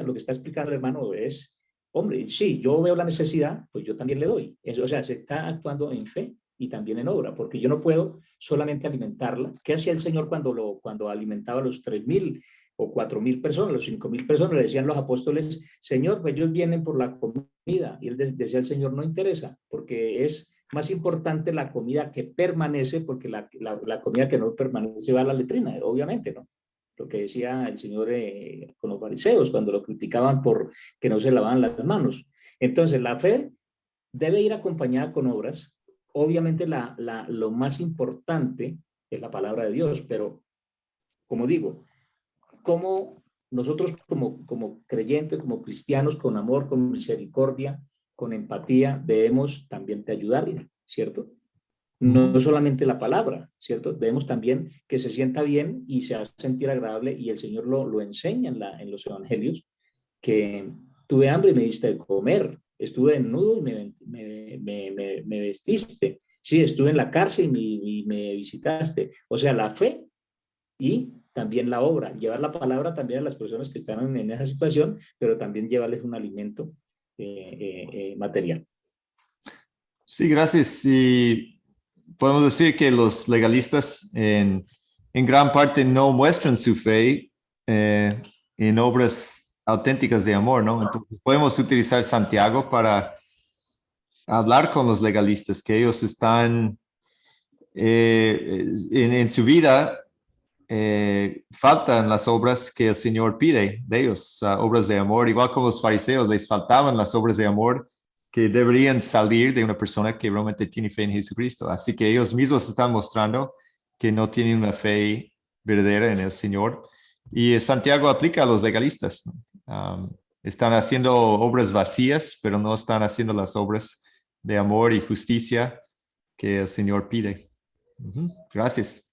Speaker 3: lo que está explicando el hermano es, hombre, sí, yo veo la necesidad, pues yo también le doy. O sea, se está actuando en fe y también en obra, porque yo no puedo solamente alimentarla. ¿Qué hacía el Señor cuando alimentaba a los 3,000 o 4,000 personas, los 5,000 personas? Le decían los apóstoles, Señor, pues ellos vienen por la comida. Y él decía al Señor, no interesa, porque es más importante la comida que permanece, porque la comida que no permanece va a la letrina, obviamente, ¿no? Lo que decía el Señor con los fariseos cuando lo criticaban por que no se lavaban las manos. Entonces, la fe debe ir acompañada con obras. Obviamente, lo más importante es la palabra de Dios, pero como digo, como nosotros como creyentes, como cristianos, con amor, con misericordia, con empatía, debemos también de ayudarle, ¿cierto? No solamente la palabra, ¿cierto? Debemos también que se sienta bien y se haga sentir agradable, y el Señor lo enseña en los evangelios, que tuve hambre y me diste de comer, estuve desnudo y me vestiste, sí, estuve en la cárcel y me visitaste. O sea, la fe y también la obra, llevar la palabra también a las personas que están en esa situación, pero también llevarles un alimento material.
Speaker 1: Sí, gracias. Y podemos decir que los legalistas en gran parte no muestran su fe en obras auténticas de amor, ¿no? Entonces podemos utilizar Santiago para hablar con los legalistas, que ellos están en su vida, faltan las obras que el Señor pide de ellos, obras de amor, igual como los fariseos, les faltaban las obras de amor que deberían salir de una persona que realmente tiene fe en Jesucristo. Así que ellos mismos están mostrando que no tienen una fe verdadera en el Señor. Y Santiago aplica a los legalistas, ¿no? Están haciendo obras vacías, pero no están haciendo las obras de amor y justicia que el Señor pide. Gracias.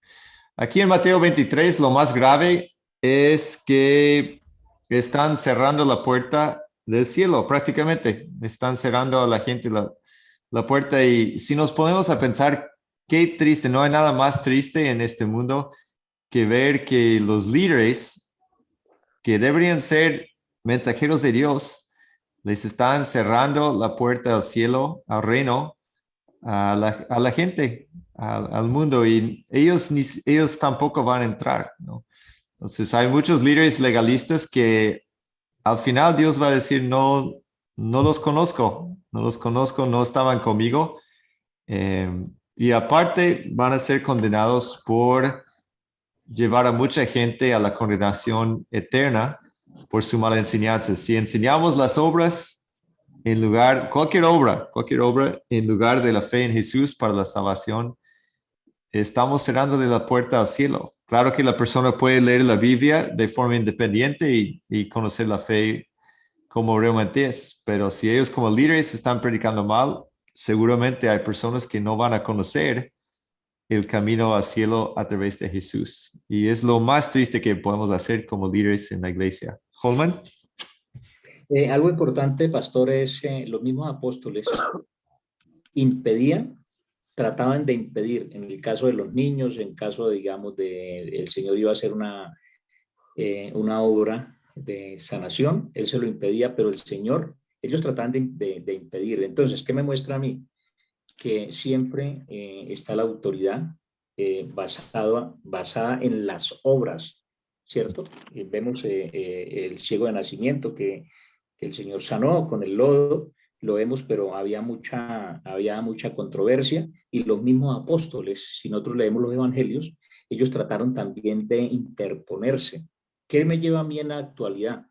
Speaker 1: Aquí en Mateo 23, lo más grave es que están cerrando la puerta del cielo, prácticamente. Están cerrando a la gente la puerta. Y si nos ponemos a pensar, qué triste, no hay nada más triste en este mundo que ver que los líderes que deberían ser mensajeros de Dios, les están cerrando la puerta al cielo, al reino, a la gente, al mundo, y ellos tampoco van a entrar, ¿no? Entonces hay muchos líderes legalistas que al final Dios va a decir, no, no los conozco, no estaban conmigo, y aparte van a ser condenados por llevar a mucha gente a la condenación eterna por su mala enseñanza. Si enseñamos las obras en lugar, cualquier obra, en lugar de la fe en Jesús para la salvación, estamos cerrando de la puerta al cielo. Claro que la persona puede leer la Biblia de forma independiente y conocer la fe como realmente es, pero si ellos como líderes están predicando mal, seguramente hay personas que no van a conocer el camino al cielo a través de Jesús. Y es lo más triste que podemos hacer como líderes en la iglesia. Holman.
Speaker 3: Algo importante, pastor, es los mismos apóstoles impedían, trataban de impedir, en el caso de los niños, en caso, digamos, de el Señor iba a hacer una obra de sanación, Él se lo impedía, pero el Señor, ellos trataban de impedir. Entonces, ¿qué me muestra a mí? Que siempre está la autoridad basada en las obras, ¿cierto? Vemos el ciego de nacimiento que el Señor sanó con el lodo, lo vemos, pero había mucha controversia, y los mismos apóstoles, si nosotros leemos los evangelios, ellos trataron también de interponerse. ¿Qué me lleva a mí en la actualidad?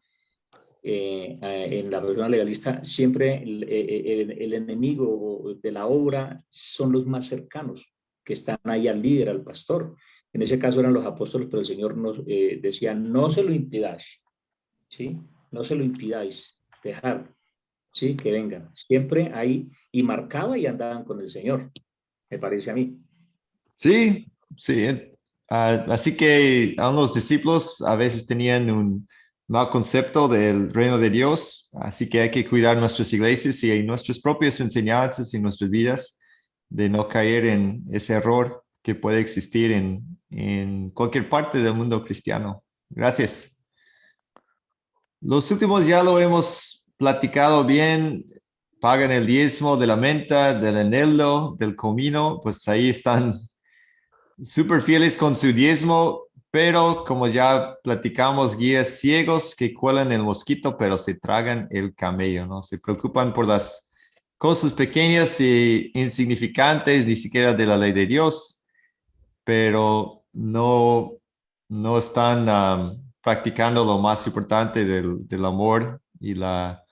Speaker 3: En la persona legalista, siempre el enemigo de la obra son los más cercanos, que están ahí al líder, al pastor. En ese caso eran los apóstoles, pero el Señor nos decía, no se lo impidáis, ¿sí? No se lo impidáis, dejar, ¿sí? Que vengan. Siempre ahí, y marcaba y andaban con el Señor, me parece a mí.
Speaker 1: Sí, sí. Así que a los discípulos a veces tenían un mal concepto del reino de Dios, así que hay que cuidar nuestras iglesias y nuestras propias enseñanzas y nuestras vidas de no caer en ese error que puede existir en cualquier parte del mundo cristiano. Gracias. Los últimos ya lo hemos platicado bien. Pagan el diezmo de la menta, del eneldo, del comino, pues ahí están súper fieles con su diezmo, pero como ya platicamos, guías ciegos que cuelan el mosquito, pero se tragan el camello, ¿no? Se preocupan por las cosas pequeñas e insignificantes, ni siquiera de la ley de Dios, pero no están practicando lo más importante del amor y la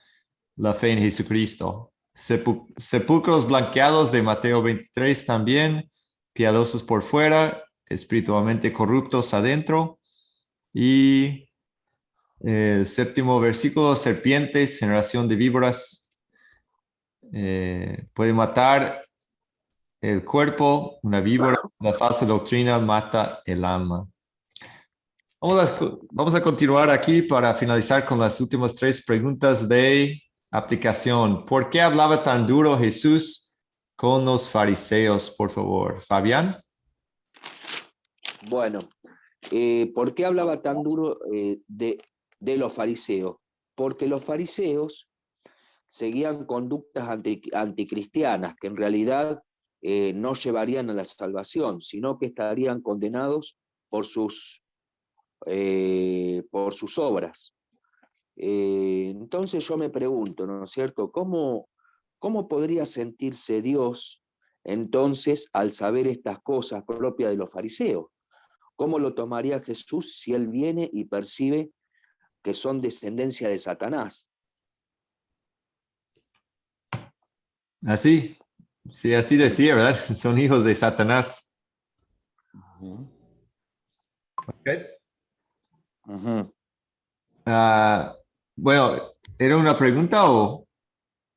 Speaker 1: fe en Jesucristo. Sepulcros blanqueados de Mateo 23 también, piadosos por fuera, espiritualmente corruptos adentro. Y séptimo versículo, serpientes, generación de víboras. puede matar el cuerpo, una víbora, la falsa doctrina mata el alma. Vamos a continuar aquí para finalizar con las últimas 3 preguntas de aplicación. ¿Por qué hablaba tan duro Jesús con los fariseos, por favor? Fabián.
Speaker 5: Bueno, ¿por qué hablaba tan duro de los fariseos? Porque los fariseos seguían conductas anticristianas que en realidad no llevarían a la salvación, sino que estarían condenados por sus obras. Entonces yo me pregunto, ¿no es cierto? ¿Cómo podría sentirse Dios entonces al saber estas cosas propias de los fariseos? ¿Cómo lo tomaría Jesús si él viene y percibe que son descendencia de Satanás?
Speaker 1: Así, sí, así decía, ¿verdad? Son hijos de Satanás. Okay. Bueno, ¿era una pregunta o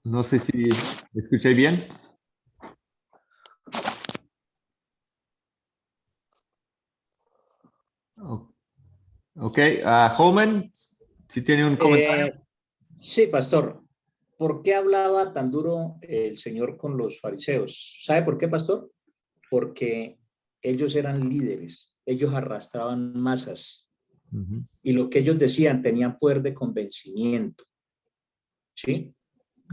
Speaker 1: no sé si escuché bien? Ok, Holman, si tiene un comentario.
Speaker 3: Sí, pastor. ¿Por qué hablaba tan duro el Señor con los fariseos? ¿Sabe por qué, pastor? Porque ellos eran líderes, ellos arrastraban masas y lo que ellos decían tenían poder de convencimiento. ¿Sí?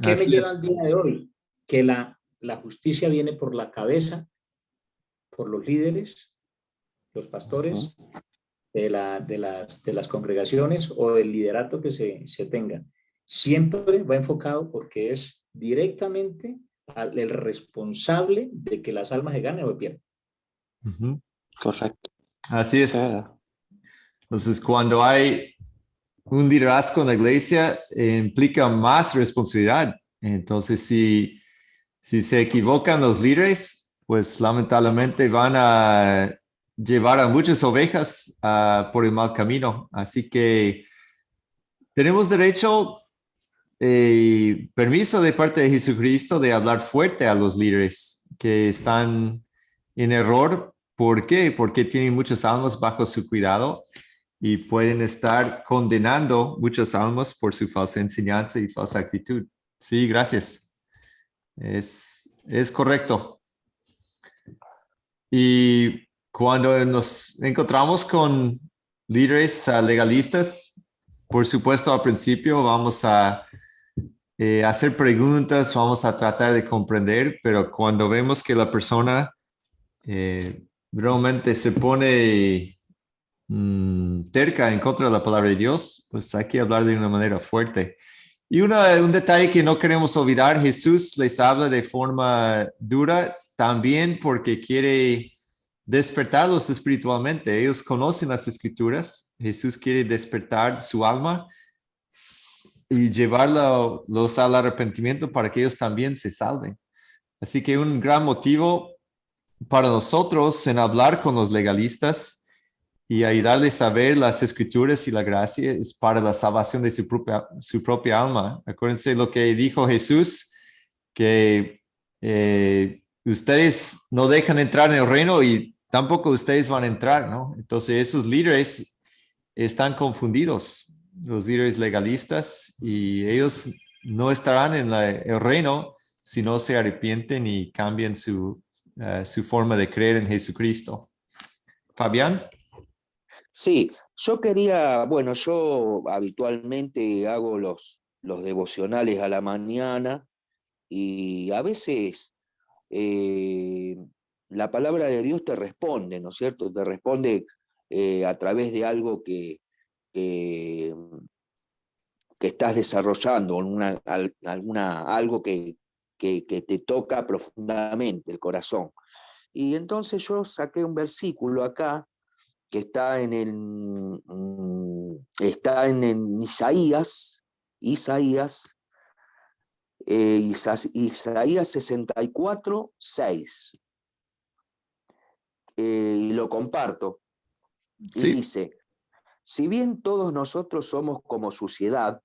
Speaker 3: ¿Qué me
Speaker 1: Así
Speaker 3: lleva
Speaker 1: es.
Speaker 3: al día de hoy? Que la justicia viene por la cabeza, por los líderes, los pastores de las congregaciones o del liderato que se tenga. Siempre va enfocado porque es directamente el responsable de que las almas se ganen o pierdan.
Speaker 4: Correcto.
Speaker 1: Así
Speaker 4: Eso
Speaker 1: es.
Speaker 4: es verdad.
Speaker 1: Entonces, cuando hay un liderazgo en la iglesia, implica más responsabilidad. Entonces, si se equivocan los líderes, pues lamentablemente van a llevar a muchas ovejas por el mal camino. Así que tenemos derecho y permiso de parte de Jesucristo de hablar fuerte a los líderes que están en error. ¿Por qué? Porque tienen muchas almas bajo su cuidado y pueden estar condenando muchas almas por su falsa enseñanza y falsa actitud. Sí, gracias. Es correcto. Y cuando nos encontramos con líderes legalistas, por supuesto, al principio vamos a hacer preguntas, vamos a tratar de comprender, pero cuando vemos que la persona realmente se pone terca en contra de la palabra de Dios, pues hay que hablar de una manera fuerte. Y un detalle que no queremos olvidar, Jesús les habla de forma dura también porque quiere despertarlos espiritualmente. Ellos conocen las escrituras. Jesús quiere despertar su alma y llevarlos al arrepentimiento para que ellos también se salven. Así que un gran motivo para nosotros en hablar con los legalistas y ayudarles a ver las escrituras y la gracia es para la salvación de su propia alma. Acuérdense lo que dijo Jesús, que ustedes no dejan entrar en el reino y tampoco ustedes van a entrar, ¿no? Entonces esos líderes están confundidos, los líderes legalistas, y ellos no estarán en el reino si no se arrepienten y cambian su forma de creer en Jesucristo. Fabián.
Speaker 5: Sí, yo habitualmente hago los devocionales a la mañana y a veces la palabra de Dios te responde, ¿no es cierto? Te responde a través de algo que estás desarrollando, algo que te toca profundamente el corazón. Y entonces yo saqué un versículo acá que está en Isaías 64, 6. Y lo comparto.
Speaker 1: Sí.
Speaker 5: Y dice, si bien todos nosotros somos como suciedad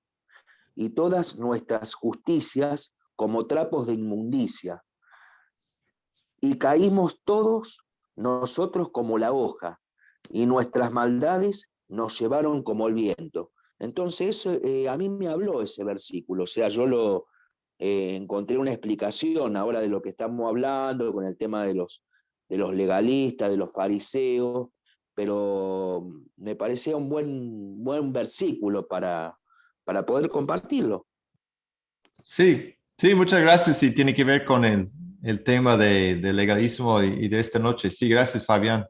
Speaker 5: y todas nuestras justicias como trapos de inmundicia, y caímos todos nosotros como la hoja, y nuestras maldades nos llevaron como el viento. Entonces, a mí me habló ese versículo, o sea, yo encontré una explicación ahora de lo que estamos hablando, con el tema de los legalistas, de los fariseos, pero me parecía un buen versículo para poder compartirlo.
Speaker 1: Sí, sí, muchas gracias. Y tiene que ver con el tema de legalismo y de esta noche. Sí, gracias, Fabián,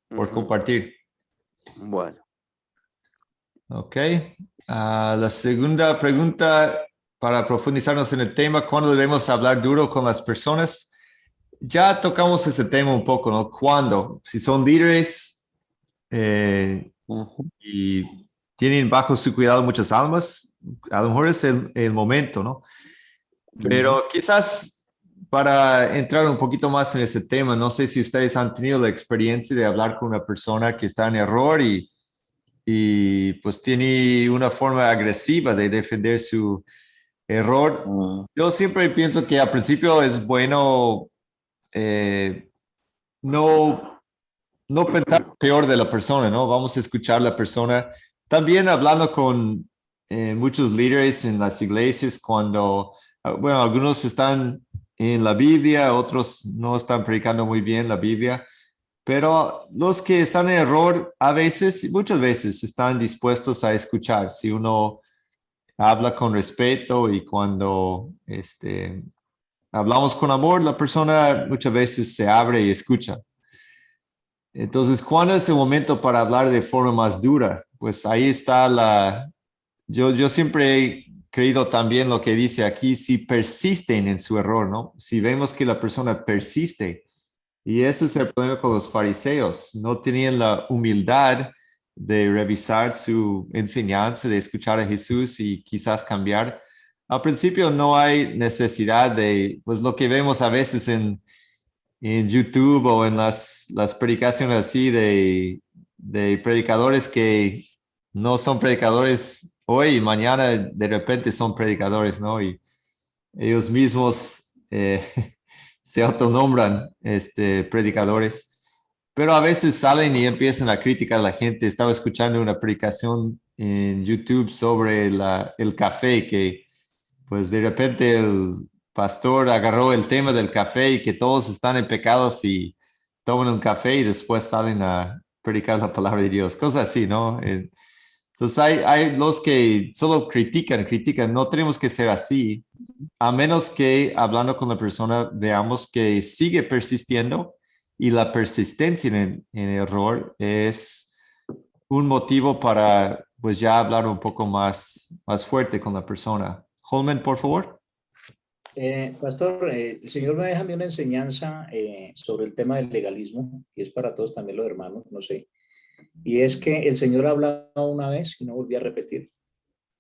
Speaker 1: por compartir.
Speaker 5: Bueno.
Speaker 1: Ok. La segunda pregunta para profundizarnos en el tema, ¿cuándo debemos hablar duro con las personas? Ya tocamos ese tema un poco, ¿no? ¿Cuándo? Si son líderes y tienen bajo su cuidado muchas almas, a lo mejor es el momento, ¿no? Pero quizás para entrar un poquito más en ese tema, no sé si ustedes han tenido la experiencia de hablar con una persona que está en error y pues tiene una forma agresiva de defender su error. Yo siempre pienso que al principio es bueno no pensar peor de la persona, ¿no? Vamos a escuchar a la persona. También hablando con muchos líderes en las iglesias cuando, bueno, algunos están en la Biblia, otros no están predicando muy bien la Biblia, pero los que están en error a veces, muchas veces, están dispuestos a escuchar. Si uno habla con respeto y cuando hablamos con amor, la persona muchas veces se abre y escucha. Entonces, ¿cuándo es el momento para hablar de forma más dura? Pues ahí está yo siempre he creído también lo que dice aquí, si persisten en su error, ¿no? Si vemos que la persona persiste, y ese es el problema con los fariseos, no tenían la humildad de revisar su enseñanza, de escuchar a Jesús y quizás cambiar. Al principio no hay necesidad de, pues lo que vemos a veces en YouTube o en las predicaciones así de predicadores que no son predicadores hoy y mañana de repente son predicadores, ¿no? Y ellos mismos se autonombran predicadores, pero a veces salen y empiezan a criticar a la gente. Estaba escuchando una predicación en YouTube sobre el café, que pues de repente el pastor agarró el tema del café y que todos están en pecados y toman un café y después salen a predicar la palabra de Dios, cosas así, ¿no? Entonces hay los que solo critican, no tenemos que ser así, a menos que hablando con la persona veamos que sigue persistiendo y la persistencia en el error es un motivo para pues ya hablar un poco más fuerte con la persona. Holman, por favor.
Speaker 3: Pastor, el Señor me deja a mí una enseñanza sobre el tema del legalismo, y es para todos también los hermanos, no sé. Y es que el Señor hablaba una vez y no volvía a repetir.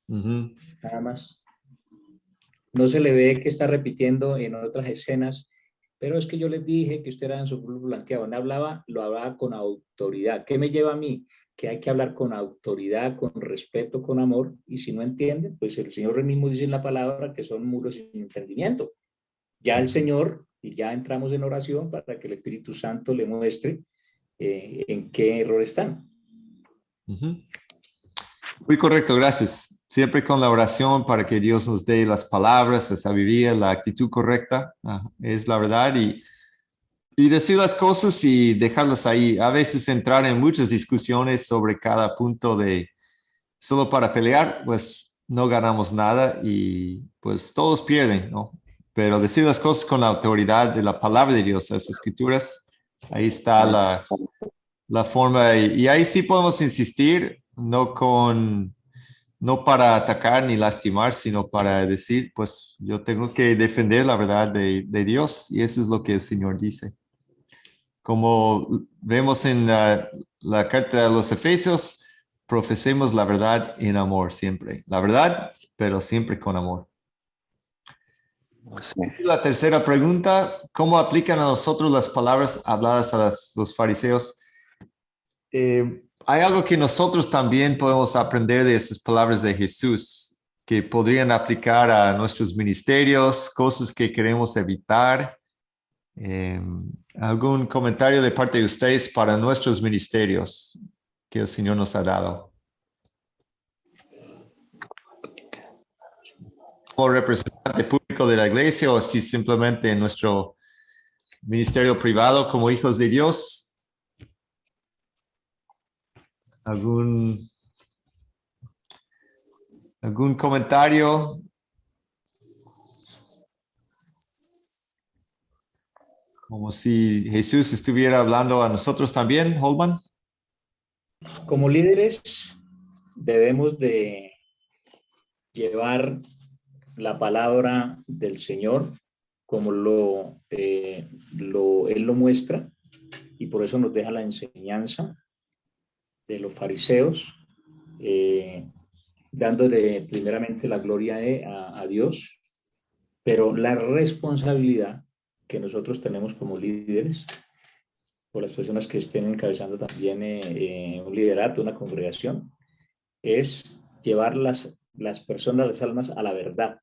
Speaker 3: Nada más. No se le ve que está repitiendo en otras escenas, pero es que yo les dije que usted era en su pueblo blanqueado. No hablaba, lo hablaba con autoridad. ¿Qué me lleva a mí? Que hay que hablar con autoridad, con respeto, con amor, y si no entiende, pues el Señor mismo dice en la palabra que son muros sin entendimiento. Ya el Señor, y ya entramos en oración para que el Espíritu Santo le muestre en qué error están.
Speaker 1: Muy correcto, gracias. Siempre con la oración para que Dios nos dé las palabras, la sabiduría, la actitud correcta, es la verdad, y decir las cosas y dejarlas ahí. A veces entrar en muchas discusiones sobre cada punto solo para pelear, pues no ganamos nada y pues todos pierden, ¿no? Pero decir las cosas con la autoridad de la palabra de Dios, las escrituras, ahí está la forma y ahí sí podemos insistir, no para atacar ni lastimar, sino para decir, pues yo tengo que defender la verdad de Dios y eso es lo que el Señor dice. Como vemos en la carta de los Efesios, profesemos la verdad en amor siempre. La verdad, pero siempre con amor. Sí. La tercera pregunta, ¿cómo aplican a nosotros las palabras habladas a los fariseos? Hay algo que nosotros también podemos aprender de esas palabras de Jesús, que podrían aplicar a nuestros ministerios, cosas que queremos evitar. ¿Algún comentario de parte de ustedes para nuestros ministerios que el Señor nos ha dado? ¿O representante público de la iglesia o si simplemente en nuestro ministerio privado como hijos de Dios? ¿Algún comentario? Como si Jesús estuviera hablando a nosotros también, Holman.
Speaker 3: Como líderes debemos de llevar la palabra del Señor como Él lo muestra, y por eso nos deja la enseñanza de los fariseos, dándole primeramente la gloria a Dios, pero la responsabilidad que nosotros tenemos como líderes, o las personas que estén encabezando también un liderato, una congregación, es llevar las personas, las almas a la verdad,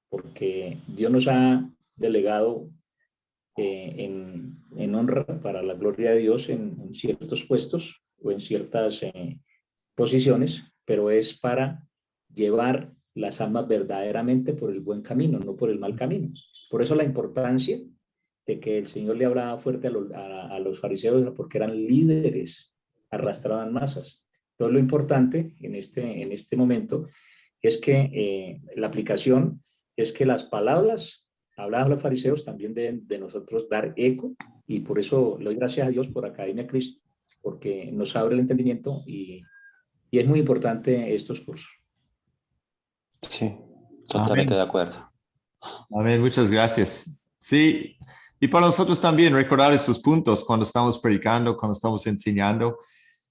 Speaker 3: porque Dios nos ha delegado en honra para la gloria de Dios en ciertos puestos o en ciertas posiciones, pero es para llevar las almas verdaderamente por el buen camino, no por el mal camino. Por eso la importancia de que el Señor le hablaba fuerte a los fariseos, porque eran líderes, arrastraban masas. Entonces lo importante en este momento es que la aplicación es que las palabras habladas a los fariseos también deben de nosotros dar eco, y por eso le doy gracias a Dios por Academia Cristo, porque nos abre el entendimiento y es muy importante estos cursos.
Speaker 4: Sí, totalmente de acuerdo.
Speaker 1: Amén, muchas gracias. Sí, y para nosotros también recordar esos puntos cuando estamos predicando, cuando estamos enseñando.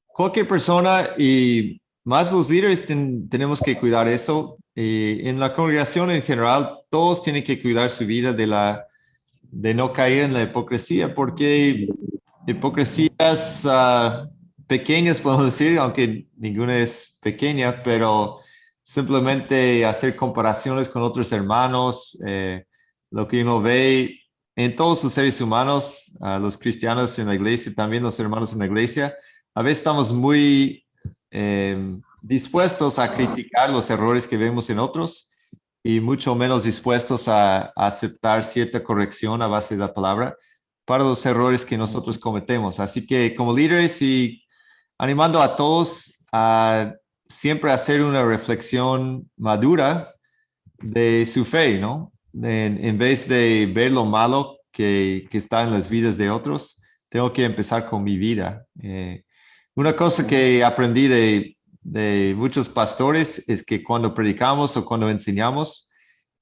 Speaker 1: Cualquier persona y más los líderes tenemos que cuidar eso. En la congregación en general, todos tienen que cuidar su vida de no caer en la hipocresía, porque hipocresías pequeñas, podemos decir, aunque ninguna es pequeña, pero simplemente hacer comparaciones con otros hermanos, lo que uno ve en todos los seres humanos, los cristianos en la iglesia, también los hermanos en la iglesia, a veces estamos muy dispuestos a criticar los errores que vemos en otros y mucho menos dispuestos a aceptar cierta corrección a base de la palabra para los errores que nosotros cometemos. Así que como líderes y animando a todos a siempre hacer una reflexión madura de su fe, ¿no? En vez de ver lo malo que está en las vidas de otros, tengo que empezar con mi vida. Una cosa que aprendí de muchos pastores es que cuando predicamos o cuando enseñamos,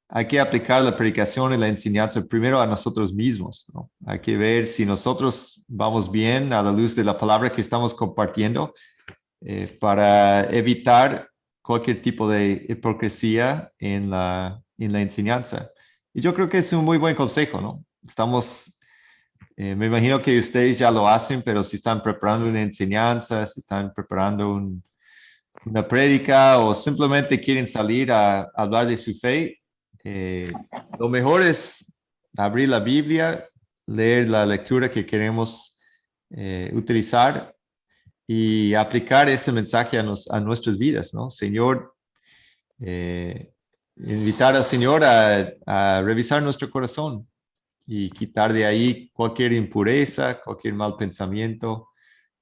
Speaker 1: hay que aplicar la predicación y la enseñanza primero a nosotros mismos, ¿no? Hay que ver si nosotros vamos bien a la luz de la palabra que estamos compartiendo para evitar cualquier tipo de hipocresía en la enseñanza. Y yo creo que es un muy buen consejo, ¿no? Me imagino que ustedes ya lo hacen, pero si están preparando una enseñanza, si están preparando una prédica o simplemente quieren salir a hablar de su fe, lo mejor es abrir la Biblia, leer la lectura que queremos utilizar y aplicar ese mensaje a nuestras vidas, ¿no? Señor, invitar al Señor a revisar nuestro corazón y quitar de ahí cualquier impureza, cualquier mal pensamiento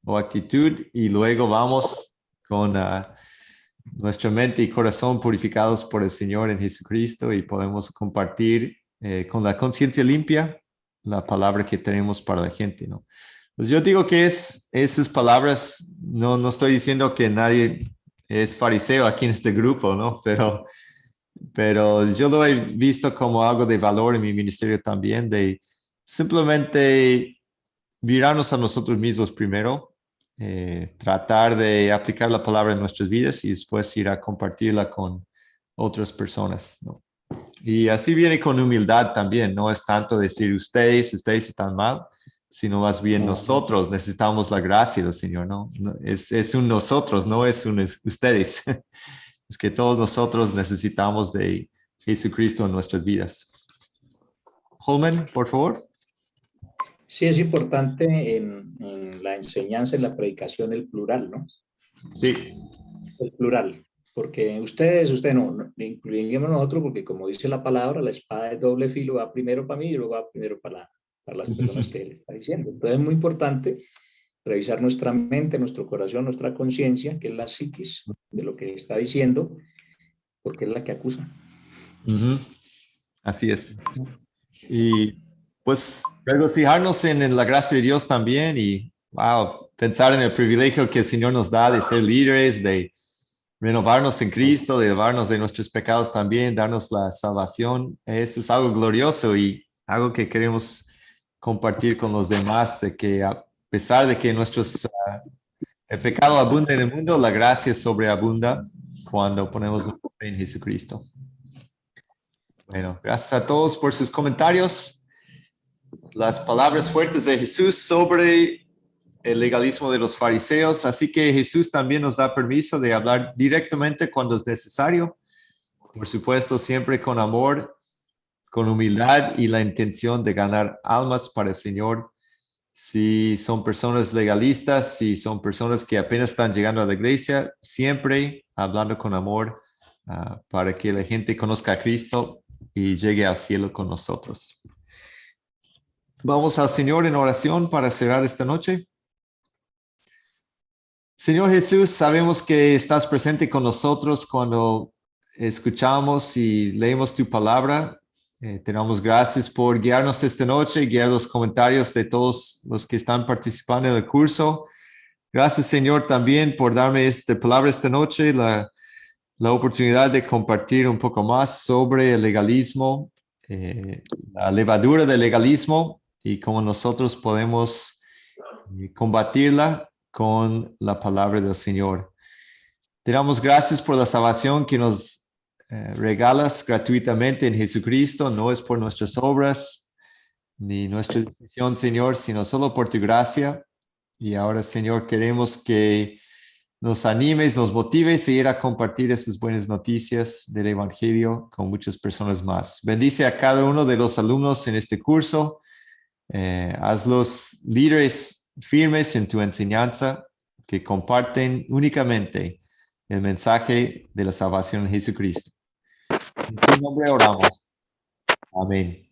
Speaker 1: o actitud, y luego vamos con nuestra mente y corazón purificados por el Señor en Jesucristo y podemos compartir con la conciencia limpia la palabra que tenemos para la gente, ¿no? Pues yo digo que esas palabras, no estoy diciendo que nadie es fariseo aquí en este grupo, ¿no? Pero yo lo he visto como algo de valor en mi ministerio también, de simplemente mirarnos a nosotros mismos primero, tratar de aplicar la palabra en nuestras vidas y después ir a compartirla con otras personas, ¿no? Y así viene con humildad también, no es tanto decir ustedes están mal, sino más bien nosotros necesitamos la gracia del Señor, ¿no? Es un nosotros, no es un ustedes. es que todos nosotros necesitamos de Jesucristo en nuestras vidas. Holman, por favor.
Speaker 3: Sí, es importante en la enseñanza, en la predicación, el plural, ¿no?
Speaker 1: Sí.
Speaker 3: El plural, porque usted no, incluimos nosotros, porque como dice la palabra, la espada de doble filo va primero para mí y luego va primero para las personas que él está diciendo. Entonces es muy importante revisar nuestra mente, nuestro corazón, nuestra conciencia, que es la psiquis de lo que está diciendo, porque es la que acusa.
Speaker 1: Así es. Y pues regocijarnos en la gracia de Dios también y, wow, pensar en el privilegio que el Señor nos da de ser líderes, de renovarnos en Cristo, de llevarnos de nuestros pecados también, darnos la salvación. Eso es algo glorioso y algo que queremos compartir con los demás, de que a pesar de que el pecado abunda en el mundo, la gracia sobreabunda cuando ponemos nuestra fe en Jesucristo. Bueno, gracias a todos por sus comentarios. Las palabras fuertes de Jesús sobre el legalismo de los fariseos. Así que Jesús también nos da permiso de hablar directamente cuando es necesario. Por supuesto, siempre con amor, con humildad y la intención de ganar almas para el Señor. Si son personas legalistas, si son personas que apenas están llegando a la iglesia, siempre hablando con amor para que la gente conozca a Cristo y llegue al cielo con nosotros. Vamos al Señor en oración para cerrar esta noche. Señor Jesús, sabemos que estás presente con nosotros cuando escuchamos y leemos tu palabra. Te damos gracias por guiarnos esta noche, guiar los comentarios de todos los que están participando en el curso. Gracias, Señor, también por darme esta palabra esta noche, la oportunidad de compartir un poco más sobre el legalismo, la levadura del legalismo y cómo nosotros podemos combatirla con la palabra del Señor. Te damos gracias por la salvación que nos regalas gratuitamente en Jesucristo. No es por nuestras obras ni nuestra decisión, Señor, sino solo por tu gracia. Y ahora, Señor, queremos que nos animes, nos motives a ir a compartir esas buenas noticias del Evangelio con muchas personas más. Bendice a cada uno de los alumnos en este curso. Hazlos líderes firmes en tu enseñanza, que comparten únicamente el mensaje de la salvación en Jesucristo. En tu nombre oramos. Amén.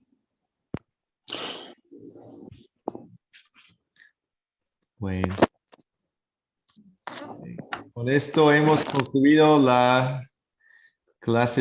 Speaker 1: Bueno. Con esto hemos concluido la clase